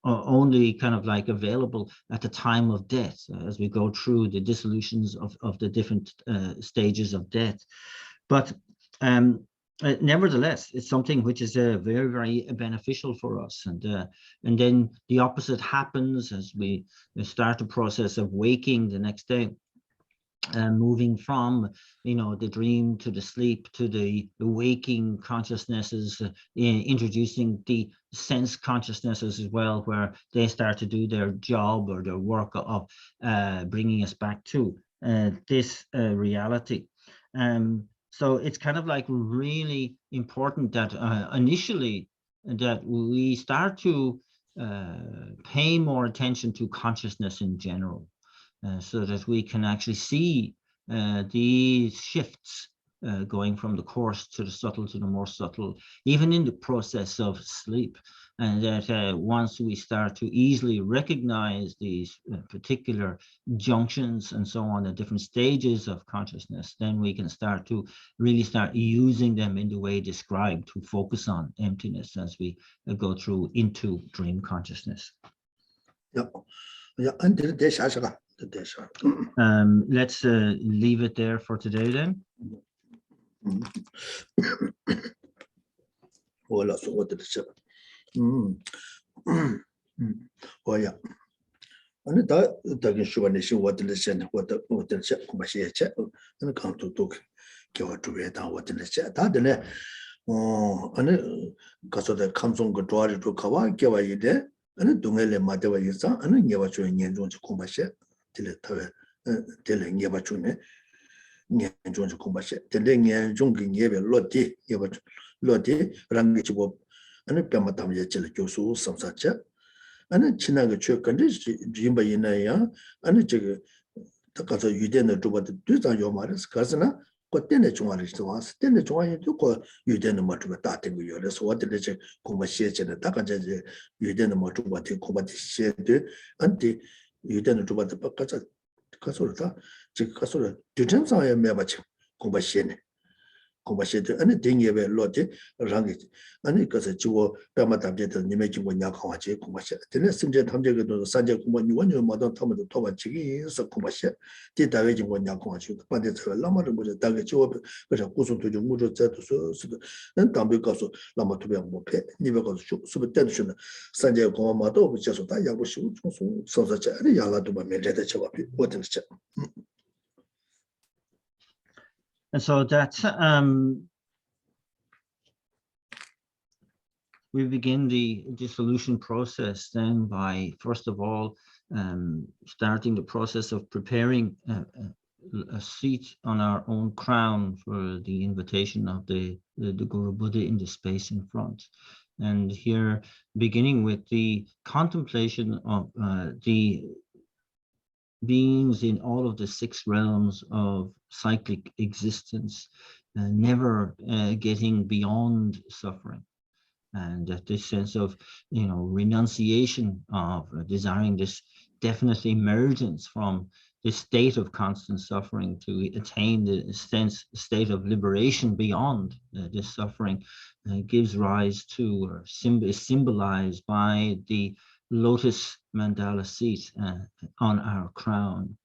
only kind of like available at the time of death, as we go through the dissolutions of the different stages of death. But nevertheless, it's something which is very, very beneficial for us. And then the opposite happens as we start the process of waking the next day. Moving from, the dream to the sleep to the waking consciousnesses, introducing the sense consciousnesses as well, where they start to do their job or their work of bringing us back to this reality. So it's kind of like really important that initially that we start to pay more attention to consciousness in general. So that we can actually see these shifts going from the coarse to the subtle to the more subtle, even in the process of sleep. And that once we start to easily recognize these particular junctions and so on, the different stages of consciousness, then we can start to really start using them in the way described to focus on emptiness as we go through into dream consciousness. Yeah, until this let's leave it there for today then. Oh yeah. And that is what the lesson, what the check, and come to talk, give it to read down what the chat. That and because of the comes on good to Kawa, give a day, and Dungele Mateva is and never to Nyan to Kumbashe, till never to Nyan to Kumbashe, till Nyan Junkin gave a Loti, Loti, Rangichibo, and a Pamatam Yachel Josu, some such. And Chinaga Chuk and Jimba Yinaya, and a jigger, the Kaza Yuden to what the Dusan Yomaris, Kazana, got then a Chuanish to us, then the Chuan to call Yuden Matuatating with yours, what the legend Kumbashe and the Takaja, Yuden Matuati Kumbati, and the Yuden to what the Pakaza Kasurta, Chikasura, Dujansa Mabach, Kumbashene. Kumbashe, anything you ever loaded, rang it, and because a Chuo Pamatabet and imagine when Yakawachi, Kumbashe. The next thing that Hamja to Sanja Kuman, when you Madame Thomas the Toba Chigi, so Kumbashe, did I when Yakawachi, but it's a Lama with a target job, but a Kusun to the Mujo so and Tambikaso, Lama to be a mope, never got subtension, Sanja Komamato, which is what I was so such a Yala to my meditation, what in the chat. And so that we begin the dissolution process then by, first of all, starting the process of preparing a seat on our own crown for the invitation of the Guru Buddha in the space in front. And here, beginning with the contemplation of the beings in all of the 6 realms of cyclic existence, never getting beyond suffering. And this sense of, renunciation of desiring this definite emergence from this state of constant suffering to attain the state of liberation beyond this suffering gives rise to, or is symbolized by the lotus mandala seat on our crown.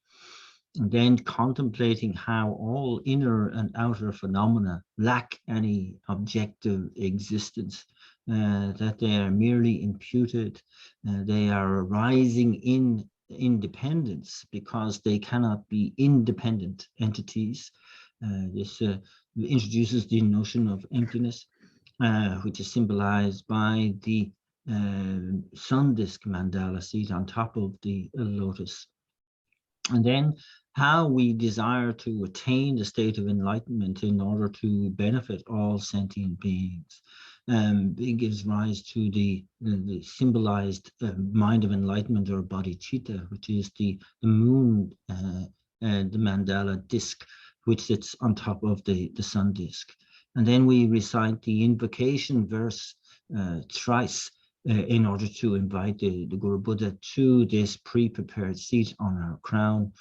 And then contemplating how all inner and outer phenomena lack any objective existence, that they are merely imputed, they are arising in independence because they cannot be independent entities. This introduces the notion of emptiness, which is symbolized by the sun disk mandala seat on top of the lotus. And then how we desire to attain the state of enlightenment in order to benefit all sentient beings. It gives rise to the symbolized mind of enlightenment, or bodhicitta, which is the moon, the mandala disc, which sits on top of the sun disk. And then we recite the invocation verse thrice in order to invite the Guru Buddha to this pre-prepared seat on our crown.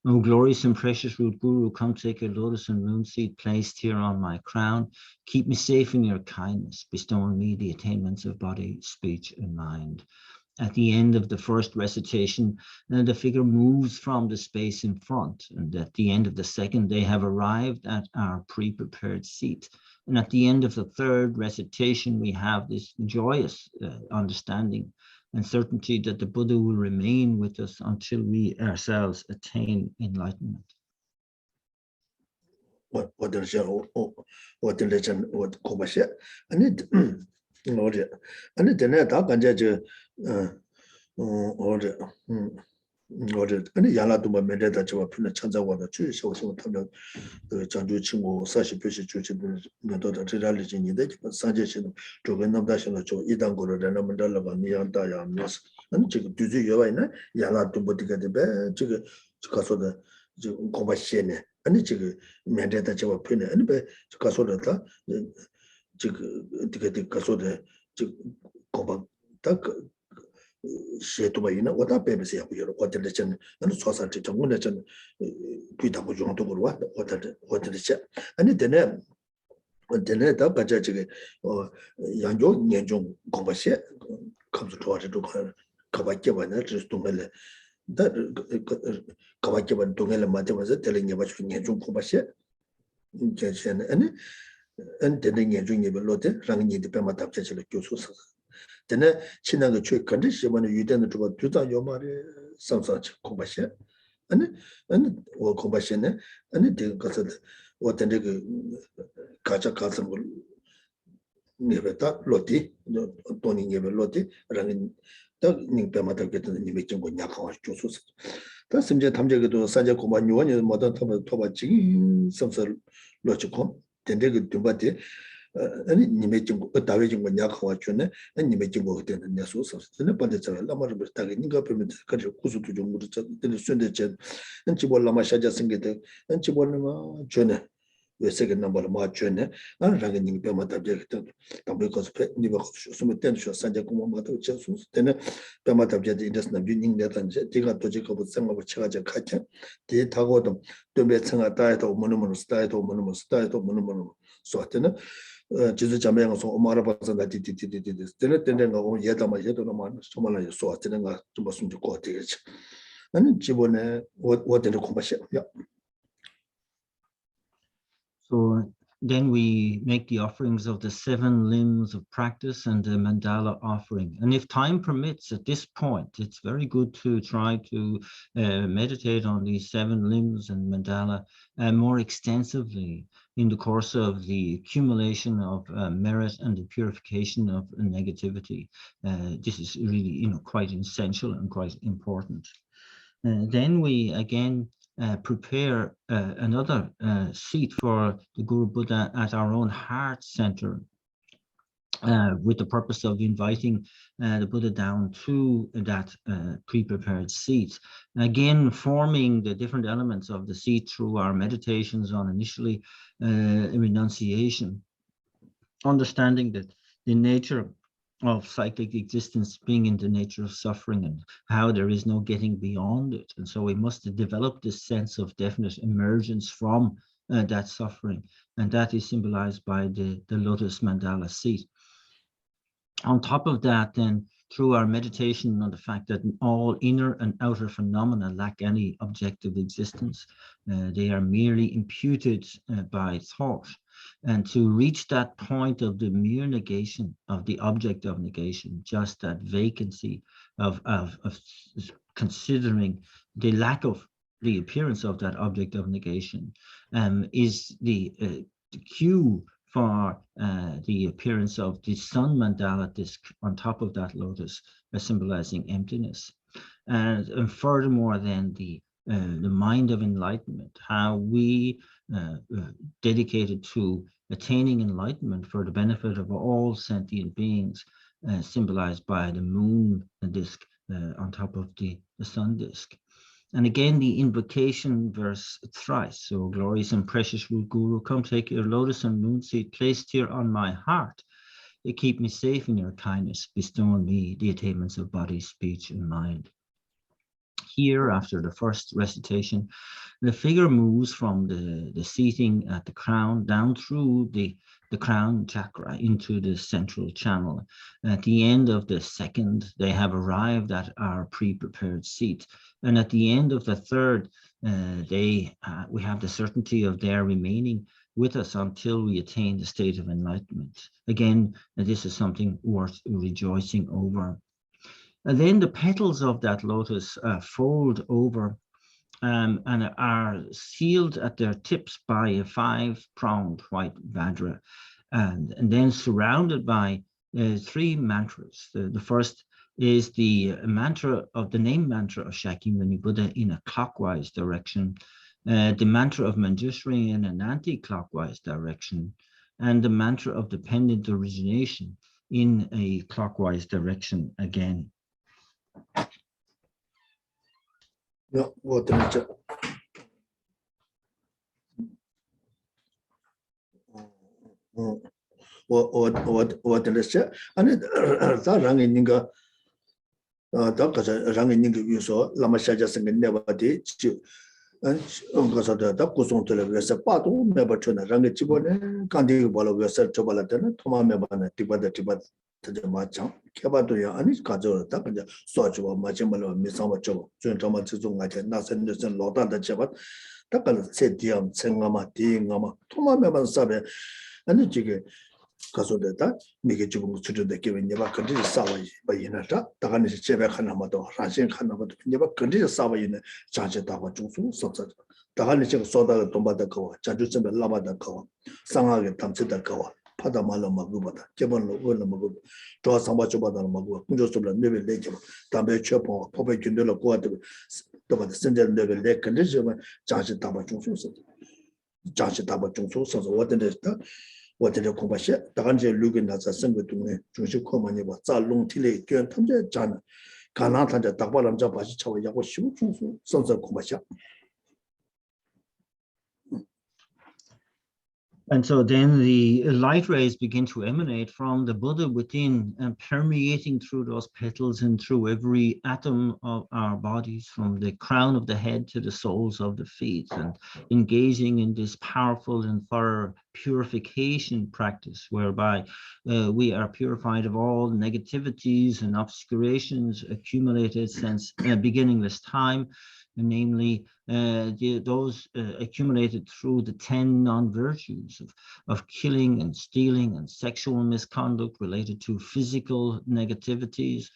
O glorious and precious root Guru, come take a lotus and moon seat placed here on my crown. Keep me safe in your kindness. Bestow on me the attainments of body, speech, and mind. at the end of the first recitation, the figure moves from the space in front. And at the end of the second, they have arrived at our pre-prepared seat. And at the end of the third recitation, we have this joyous understanding and certainty that the Buddha will remain with us until we ourselves attain enlightenment. 아니 야라도마 메데다 저 앞에 찾아와가 주셔 오시면 타면 장주 친구 40표시 주집을 너도 지랄리진인데 사제신 저거 남다시는 저 이단 거를 내면 달라가 미안다야 미스 아니 지금 뒤지 여와 있나 야라도 버티게 되베 지금 가서다 지금 고바시네 아니 지금 메데다 저 앞에 아니 배 가서다 지금 어떻게 가서다 지금 고바 딱 셰토바이나 오다 베베스야 부여로 호텔레전 아니 소사티 정문에전 비다고 정도 거와 호텔레전 아니 되네 다 가자지게 양조 년종 공부시 감수 도와주도 가밖에 받는 주스동을 다 가밖에 받는 동을 맞으면서 telling about 년종 공부시 제시는 아니 되는 년종이 별로데 랑니데 빼마다 잡자지를 교수서 되네 친하게 주 컨디션은 유대는 좀 두다 요말에 상상치 공부시 아니 뭐 공부시네 아니 되게 가서 어떤 그 가자 가서 뭐 네베다 로티 돈이 네베 로티 라는 딱 닝페마다 get는 님이 좀 약하고 조소서 다 심지어 담제기도 산재 공부 요원이 뭐다 토바지 섬설 로치고 된데 그 두바티 아니 님의 좀 다외 좀 약하고 주네 아니 님의 좀 그때는 내소서 근데 반대처럼 라마를 버타게 니가 보면 그래 구수도 좀 무르 쳤는데 순대전 안치 볼라마 샤자 생기대 안치 볼라마 주네 왜 세게 넘버를 맞추네 안 라게 님 배마다 되겠다 담배 코스페 니가 숨을 땐쇼 산재 공부 맞고 쳤어 때는 배마다 되지 인더스나 뷰닝 내던지 제가 또 제가 뭐 생각을 쳐가지고 같이 뒤 타고도 또 매청아 따에도 뭐는 스타에도 뭐는 스타에도 뭐는 소한테는 지수 자매가서 오마라 받아서 디디디디디 때는 거 예다마 예도로만 정말 소한테는 좀 무슨 것 같아요. 나는 지번에 어디를 공부하셔. So then we make the offerings of the 7 limbs of practice and the mandala offering. And if time permits at this point, it's very good to try to meditate on these 7 limbs and mandala more extensively in the course of the accumulation of merit and the purification of negativity. This is really, quite essential and quite important. Then we again prepare another seat for the Guru Buddha at our own heart center with the purpose of inviting the Buddha down to that pre-prepared seat. Again, forming the different elements of the seat through our meditations on initially renunciation, understanding that the nature of cyclic existence being in the nature of suffering and how there is no getting beyond it. And so we must develop this sense of definite emergence from that suffering. And that is symbolized by the lotus mandala seat. On top of that, then, through our meditation on the fact that all inner and outer phenomena lack any objective existence, they are merely imputed by thought. And to reach that point of the mere negation of the object of negation, just that vacancy of considering the lack of the appearance of that object of negation, is the cue for the appearance of the sun mandala disc on top of that lotus, symbolizing emptiness. And furthermore, then the mind of enlightenment, how we dedicated to attaining enlightenment for the benefit of all sentient beings, symbolized by the moon disc on top of the sun disc. And again, the invocation verse thrice. So, glorious and precious root Guru, come take your lotus and moon seat placed here on my heart. You keep me safe in your kindness, bestow on me the attainments of body, speech, and mind. here after the first recitation, the figure moves from the seating at the crown down through the crown chakra into the central channel. At the end of the second, they have arrived at our pre-prepared seat. And at the end of the third, we have the certainty of their remaining with us until we attain the state of enlightenment. Again, this is something worth rejoicing over. And then the petals of that lotus fold over and are sealed at their tips by a 5-pronged white vajra, and then surrounded by 3 mantras. The first is the mantra of the name mantra of Shakyamuni Buddha in a clockwise direction, the mantra of Manjushri in an anti-clockwise direction, and the mantra of dependent origination in a clockwise direction again. Yeah, what the nature. What the nature? And it rang in Ninga. Doctor rang in Ninga, you saw Lama Shajas and never did. And because of the Kusung to the Pato, never turn a rang chibone, Kandi Bolo, we said to Balatana, Toma Mebana, Tiba to the Macham, Kabatoya, and his Kazo, Tapanja, Socho, Machimalo, Missamacho, Juntama Tizunga, Nasan, Lotan, the Chabat, Takal said Diam, Sengama, Tingama, Toma Meban Sabe, and the Jiggy. Kaso that make it to the given never continue Sawa by Yenata, Tagani Chebe Hanamato, Rashin Hanamato, never continue Sawa in the Chanchetawa Jusu, Sosa, Tagani Soda Tombata Kawa, Chajusem Lamada Kawa, Sanga Tamsita Kawa, Padamala Magubata, Jebon Magu, draw some much about the Magu, Mujosola, never later, Tambe Chapo, Pope Jundela Quarter, the Sender level leg condition, Chanchetawa Jusu, Chanchetawa Jusu, so what it is that. What did the Kumbasha, Danje Lugan as a single to me, Jushu Komani was a long tilly, Tanja Jana, Kanata, the Tabalam Jabashi, Yawashu, sons of Kumbasha. And so then the light rays begin to emanate from the Buddha within and permeating through those petals and through every atom of our bodies, from the crown of the head to the soles of the feet, and engaging in this powerful and thorough purification practice whereby we are purified of all negativities and obscurations accumulated since beginningless time, namely those accumulated through the 10 non-virtues of killing and stealing and sexual misconduct related to physical negativities,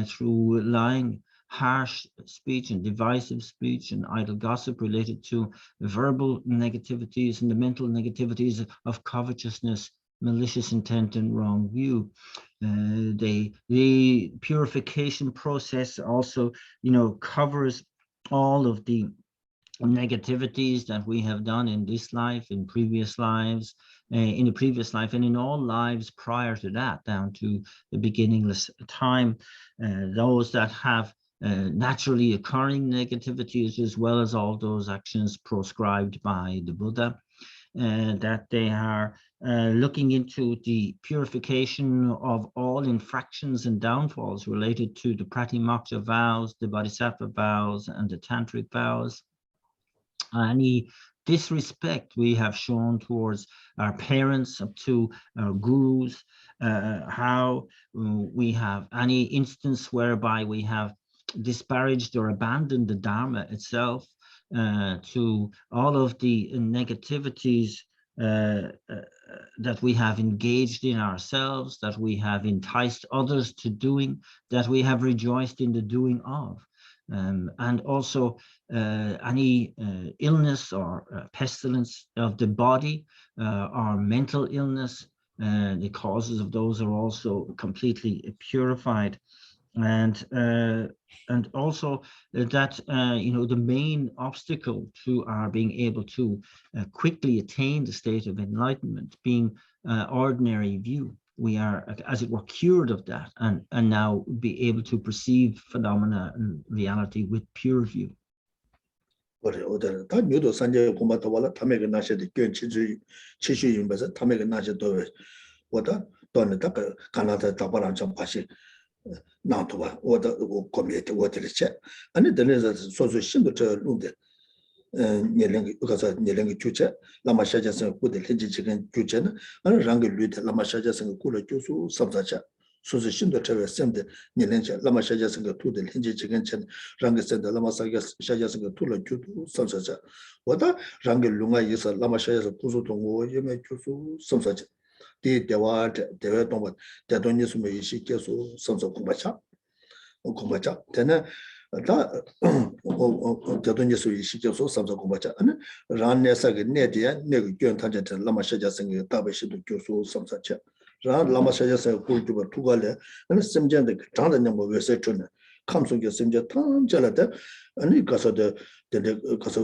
through lying, harsh speech and divisive speech, and idle gossip related to verbal negativities, and the mental negativities of covetousness, malicious intent, and wrong view. The purification process also, covers all of the negativities that we have done in this life, in previous lives, in the previous life, and in all lives prior to that, down to the beginningless time. Those that have naturally occurring negativities, as well as all those actions proscribed by the Buddha, that they are looking into the purification of all infractions and downfalls related to the Pratimoksha vows, the Bodhisattva vows, and the Tantric vows. Any disrespect we have shown towards our parents, up to our gurus, how we have any instance whereby we have disparaged or abandoned the Dharma itself, to all of the negativities that we have engaged in ourselves, that we have enticed others to doing, that we have rejoiced in the doing of. And also any illness or pestilence of the body, or mental illness, the causes of those are also completely purified. And also that the main obstacle to our being able to quickly attain the state of enlightenment being ordinary view, we are, as it were, cured of that, and now be able to perceive phenomena and reality with pure view. 나토바 오다 고미에테 오들체 아니 들려서 소소 심도 저 룬데年龄 가서年龄 주체 라마샤자서 고들 현지 지금 주체는 아니 랑게 류데 라마샤자서 고를 교수 삼자자 소소 심도 저에 셈데年龄 라마샤자서 투들 현지 지금 전 랑게 센데 라마샤자서 투를 교수 삼자자 오다 랑게 룽아 있어 라마샤자서 부수 동고 예매 교수 삼자자 디 대화 동반 대돈이 숨이 시켜서 삼자 공부차 공부차 되는 다 대돈이 숨이 시켜서 삼자 공부차 아니 란내사게 내디야 내가 견탄한테 라마샤자생이 답에시도 교수 삼자차 란 라마샤자생 고르고 두갈래 아니 심전데 장단년 뭐 왜서 주는 감속의 심전 탐절하다 아니 가서도 되게 가서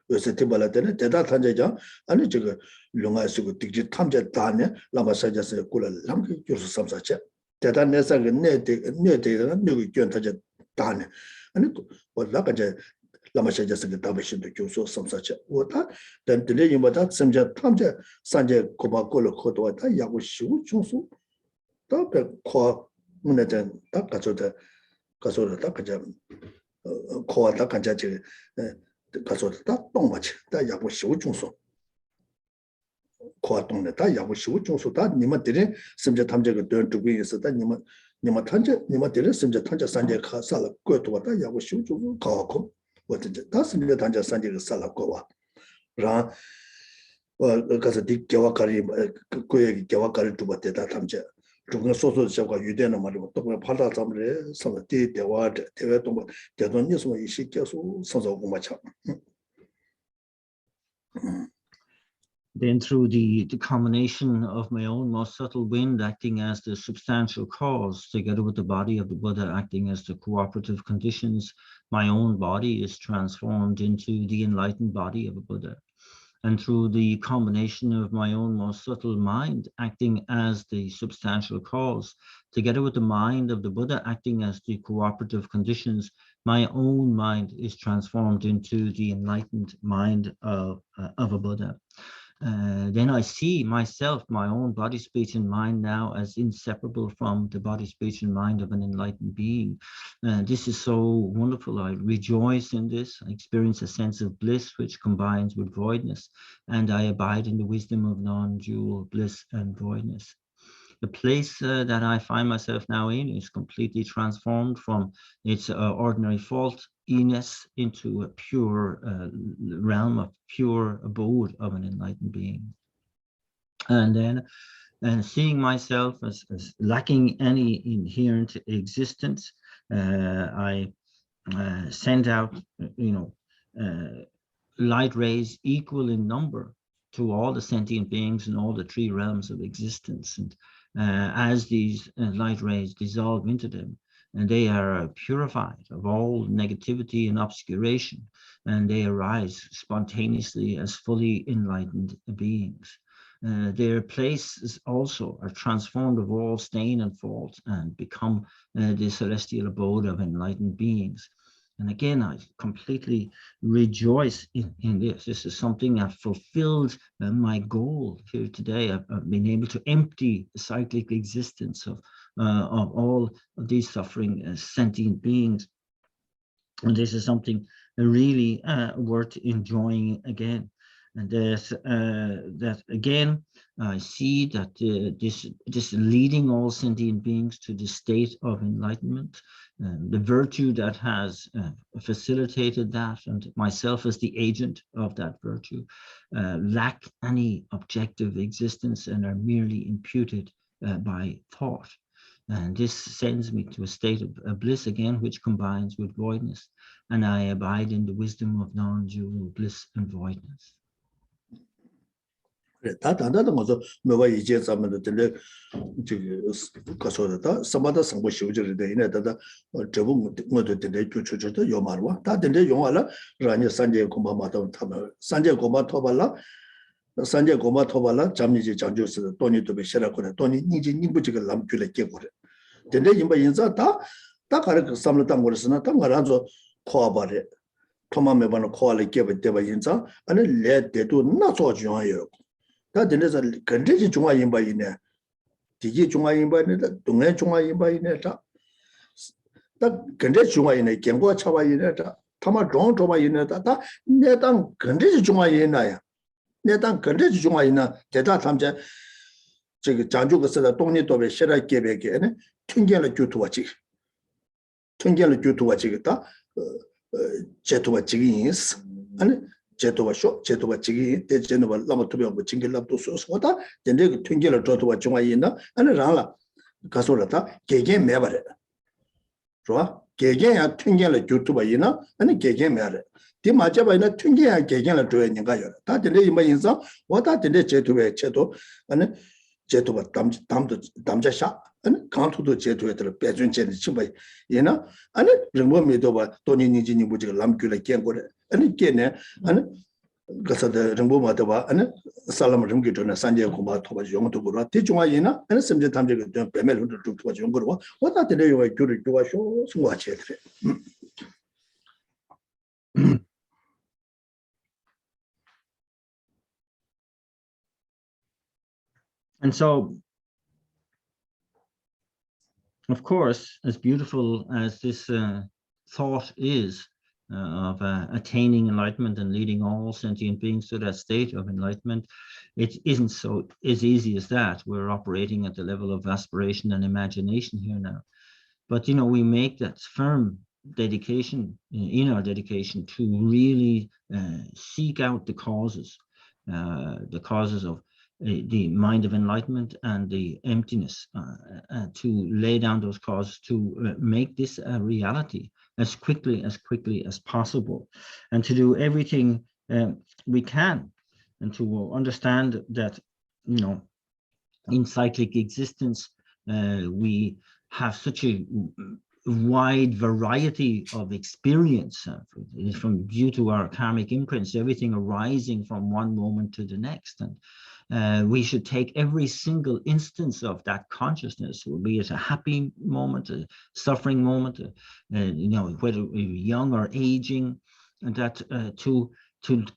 왜서 티발라데네 대다 탄제자 아니 저거 룡아시고 딕지 탐제 다네 라마샤자생 고라 람기 교수 삼자차 대단 내사게 내대가 누구 견탄제 다네 아니 올라가자 라마샤자스가 답으신도 교수 삼사체 오다 단들이 이마다 심자 탐제 산제 고바골로 코도다 야고 시우 중수 답에 코 문에든 딱 가서다 가자 코와다 간자지 가서다 똥마치 다 야고 시우 중수 코와 똥네 다 야고 시우 중수 다 니마들이 심자 탐제가 되고 있었다 니마 탄제 니마들이 심자 탄제 산제 가살라 고도다 야고 시우 중수 가고 어쨌든 다스미가 단자 산지가 살았고와 라 가서 디 개와까지 고액이 개와까지 두고 대다 탐제 중간 소소 저가 유대는 말이고 또 팔다 잡으래 서로 디 대화 동거 대돈 뉴스만 이 시켜서 선서고 맞죠. Then through the combination of my own most subtle wind acting as the substantial cause, together with the body of the Buddha acting as the cooperative conditions, my own body is transformed into the enlightened body of a Buddha. And through the combination of my own most subtle mind acting as the substantial cause, together with the mind of the Buddha acting as the cooperative conditions, my own mind is transformed into the enlightened mind of a Buddha. Then I see myself, my own body, speech, and mind now as inseparable from the body, speech, and mind of an enlightened being. This is so wonderful. I rejoice in this. I experience a sense of bliss which combines with voidness, and I abide in the wisdom of non-dual bliss and voidness. The place that I find myself now in is completely transformed from its ordinary faultiness into a pure realm of pure abode of an enlightened being. And then seeing myself as lacking any inherent existence, I send out, light rays equal in number to all the sentient beings in all the three realms of existence. And as these light rays dissolve into them, and they are purified of all negativity and obscuration, and they arise spontaneously as fully enlightened beings. Their places also are transformed of all stain and fault and become the celestial abode of enlightened beings. And again, I completely rejoice in this. This is something that fulfilled my goal here today. I've been able to empty the cyclic existence of all of these suffering sentient beings. And this is something really worth enjoying again. And that again, I see that this leading all sentient beings to the state of enlightenment, the virtue that has facilitated that, and myself as the agent of that virtue, lack any objective existence and are merely imputed by thought. And this sends me to a state of bliss again, which combines with voidness, and I abide in the wisdom of non-dual bliss and voidness. 다 단단한 거죠. 뭐가 이제 잡으면 되는데 가서다 서마다 상부 시우저를 되네. 다다 저분 뭐도 되네. 주주도 요 말와. 다 되네. 용알아. 라니 산제 고마마도 타면 산제 고마 토발라. 산제 고마 토발라. 잠니지 장주스 돈이도 베셔라 그래. 돈이 니지 님부지가 남줄에 깨고래. 되네. 임바 인자 다 가르 그 삼을 땅 거르스나 땅 가라서 코아바래. 토마메바는 코알에 깨버 때바 인자 아니 레데도 나서 중요해요. 다 되네서 근데지 중앙인바이네. 디지 중앙인바이네. 동네 중앙인바이네. 다 다 근데 중앙에 경고 차와이네 타마 종 조바이네 다 내당 근데 중앙에나야 내당 근데 중앙에나 대다 탐제 저기 장주거서 동리도에 실어 개백에네 튕겨를 주투와지 튕겨를 주투와지겠다 제토와 지기인스 아니 제토와 쇼 제토와 지기 대전을 라모토비오 뭐 징길랍도 소소다 근데 그 튕겨를 줘도와 중앙에나 아니 라라 가서라다 개개 매버려 좋아 개개야 튕겨를 주투와이나 아니 개개 매버 디 맞아봐이나 튕겨야 개개를 줘야 니가요 다 근데 이마 인사 와다 근데 제토에 제도 아니 제도가 담자샤 아니 강토도 제도에 들어 배준제는 치바 얘나 아니 정보미도 봐 돈이니지니 무지가 람규를 깬거래 아니 깨네 아니 가서도 정보마도 봐 아니 살람 정기도나 산제 고마 토바 용도 보라 대중화 얘나 아니 심지 담제가 좀 배매를 좀 토바 용 거로 와다 되네 요가 교를 교와쇼 승화체 그래 And so, of course, as beautiful as this thought is of attaining enlightenment and leading all sentient beings to that state of enlightenment, it isn't so as easy as that. We're operating at the level of aspiration and imagination here now. But, you know, we make that firm dedication in our dedication to really seek out the causes of the mind of enlightenment and the emptiness, to lay down those causes, to make this a reality as quickly as possible, and to do everything we can, and to understand that, you know, in cyclic existence, we have such a wide variety of experience from due to our karmic imprints, everything arising from one moment to the next, and we should take every single instance of that consciousness, be it a happy moment, a suffering moment, you know, whether young or aging, and that to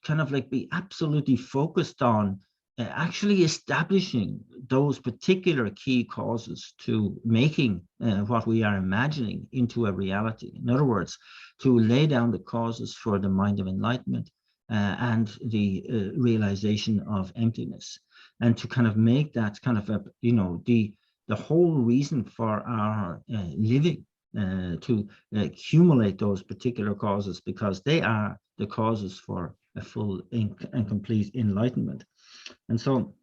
kind of like be absolutely focused on actually establishing those particular key causes to making what we are imagining into a reality. In other words, to lay down the causes for the mind of enlightenment and the realization of emptiness, and to kind of make that kind of a, you know, the whole reason for our living, to accumulate those particular causes, because they are the causes for a full and complete enlightenment. And so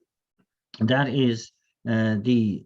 that is the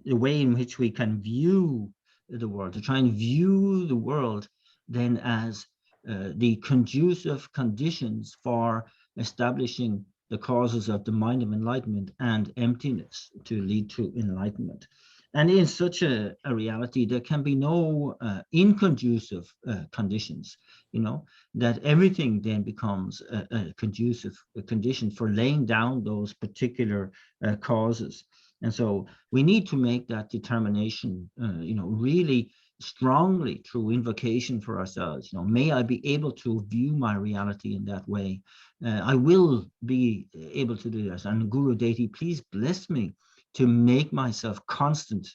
way in which we can view the world, to try and view the world then as the conducive conditions for establishing the causes of the mind of enlightenment and emptiness to lead to enlightenment. And in such a reality, there can be no inconducive conditions, you know, that everything then becomes a conducive condition for laying down those particular causes. And so we need to make that determination, you know, really strongly through invocation for ourselves. You know, may I be able to view my reality in that way. I will be able to do this. And Guru Deity, please bless me to make myself constant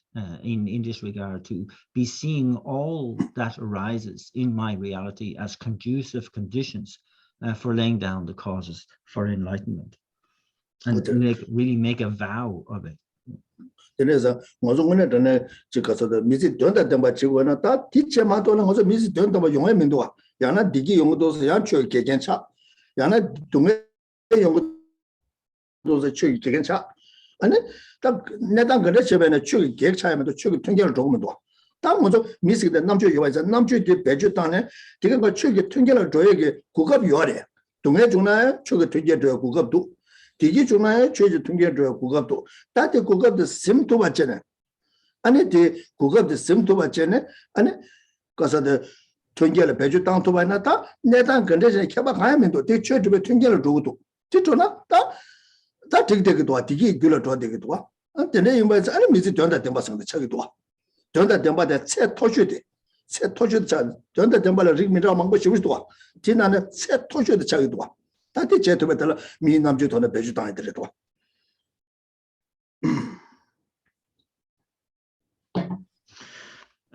in this regard, to be seeing all that arises in my reality as conducive conditions for laying down the causes for enlightenment, and really make a vow of it. 그래서 뭐좀 전에 지가서도 미지 된다 된바 지고나 다 뒤체마도는 거서 미지 된다 뭐 용의 민도와 야나 디기 용도서 양초 개견차 야나 동의 용도서 추기 개견차 아니 딱 내가 그래 집에는 추기 개차에도 추기 통계를 조금은 더 딱 먼저 미스게 남주 요와서 남주 뒤 배주 땅에 지금 그 추기 통계를 줘야게 고급 요하래 동네 중에 추기 통계 줘 고급도 디기 중에 최저 통계 줘 고급도 다들 고급도 심도 받잖아 아니 디 고급도 심도 받잖아 아니 가서도 통계를 배주 땅도 받나다 내가 근데 개발 가야면도 대 최저에 통계를 주고도 뒤쪽나 다 되게도 와 디기 길어 줘 되게도 와 근데 이거에서 아니 미지 된다 된 봤는데 차기도 와 된다 된 바데 새 토슈데 새 토슈도 자 된다 된 바를 리미라 망고 싶지도 와 지나는 새 토슈도 차기도 와 다들 제도에 따라 미남주 돈에 배주 당해 들어도 와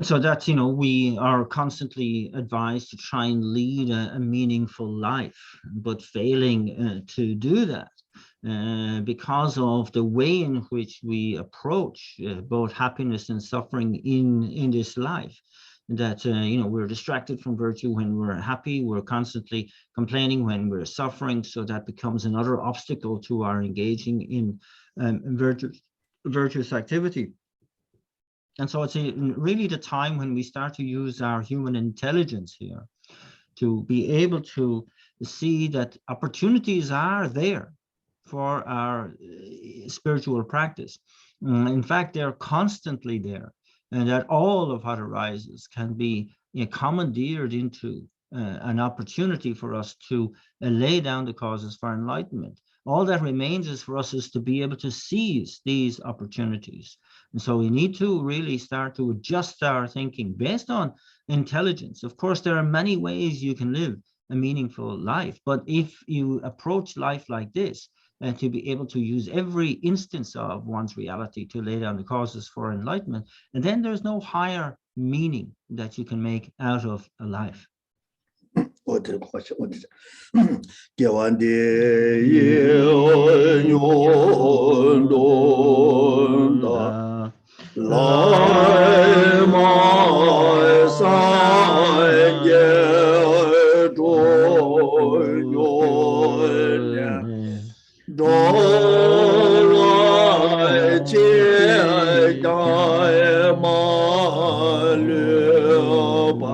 So that, we are constantly advised to try and lead a meaningful life, but failing to do that because of the way in which we approach both happiness and suffering in this life. That, we're distracted from virtue when we're happy, we're constantly complaining when we're suffering, so that becomes another obstacle to our engaging in virtuous activity. And so it's really the time when we start to use our human intelligence here to be able to see that opportunities are there for our spiritual practice. In fact, they're constantly there, and that all of what arises can be commandeered into an opportunity for us to lay down the causes for enlightenment. All that remains is for us is to be able to seize these opportunities. And so we need to really start to adjust our thinking based on intelligence. Of course, there are many ways you can live a meaningful life, but if you approach life like this, to be able to use every instance of one's reality to lay down the causes for enlightenment, and then there's no higher meaning that you can make out of a life. 我的话是我的，给完的有牛龙的来马三叶中牛年，到来接待马六八。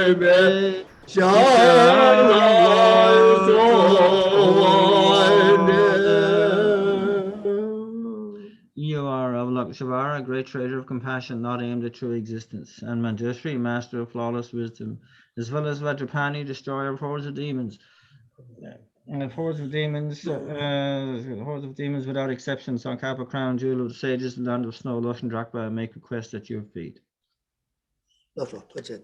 You are Avalokiteshvara, great treasure of compassion, not aimed at true existence, and Manjushri, master of flawless wisdom, as well as Vajrapani, destroyer of hordes of demons. And the hordes of demons, without exception, Sankapa, crown jewel of the sages, the land of snow, Lush and Drakpa, make request at your feet. That's what, that's it.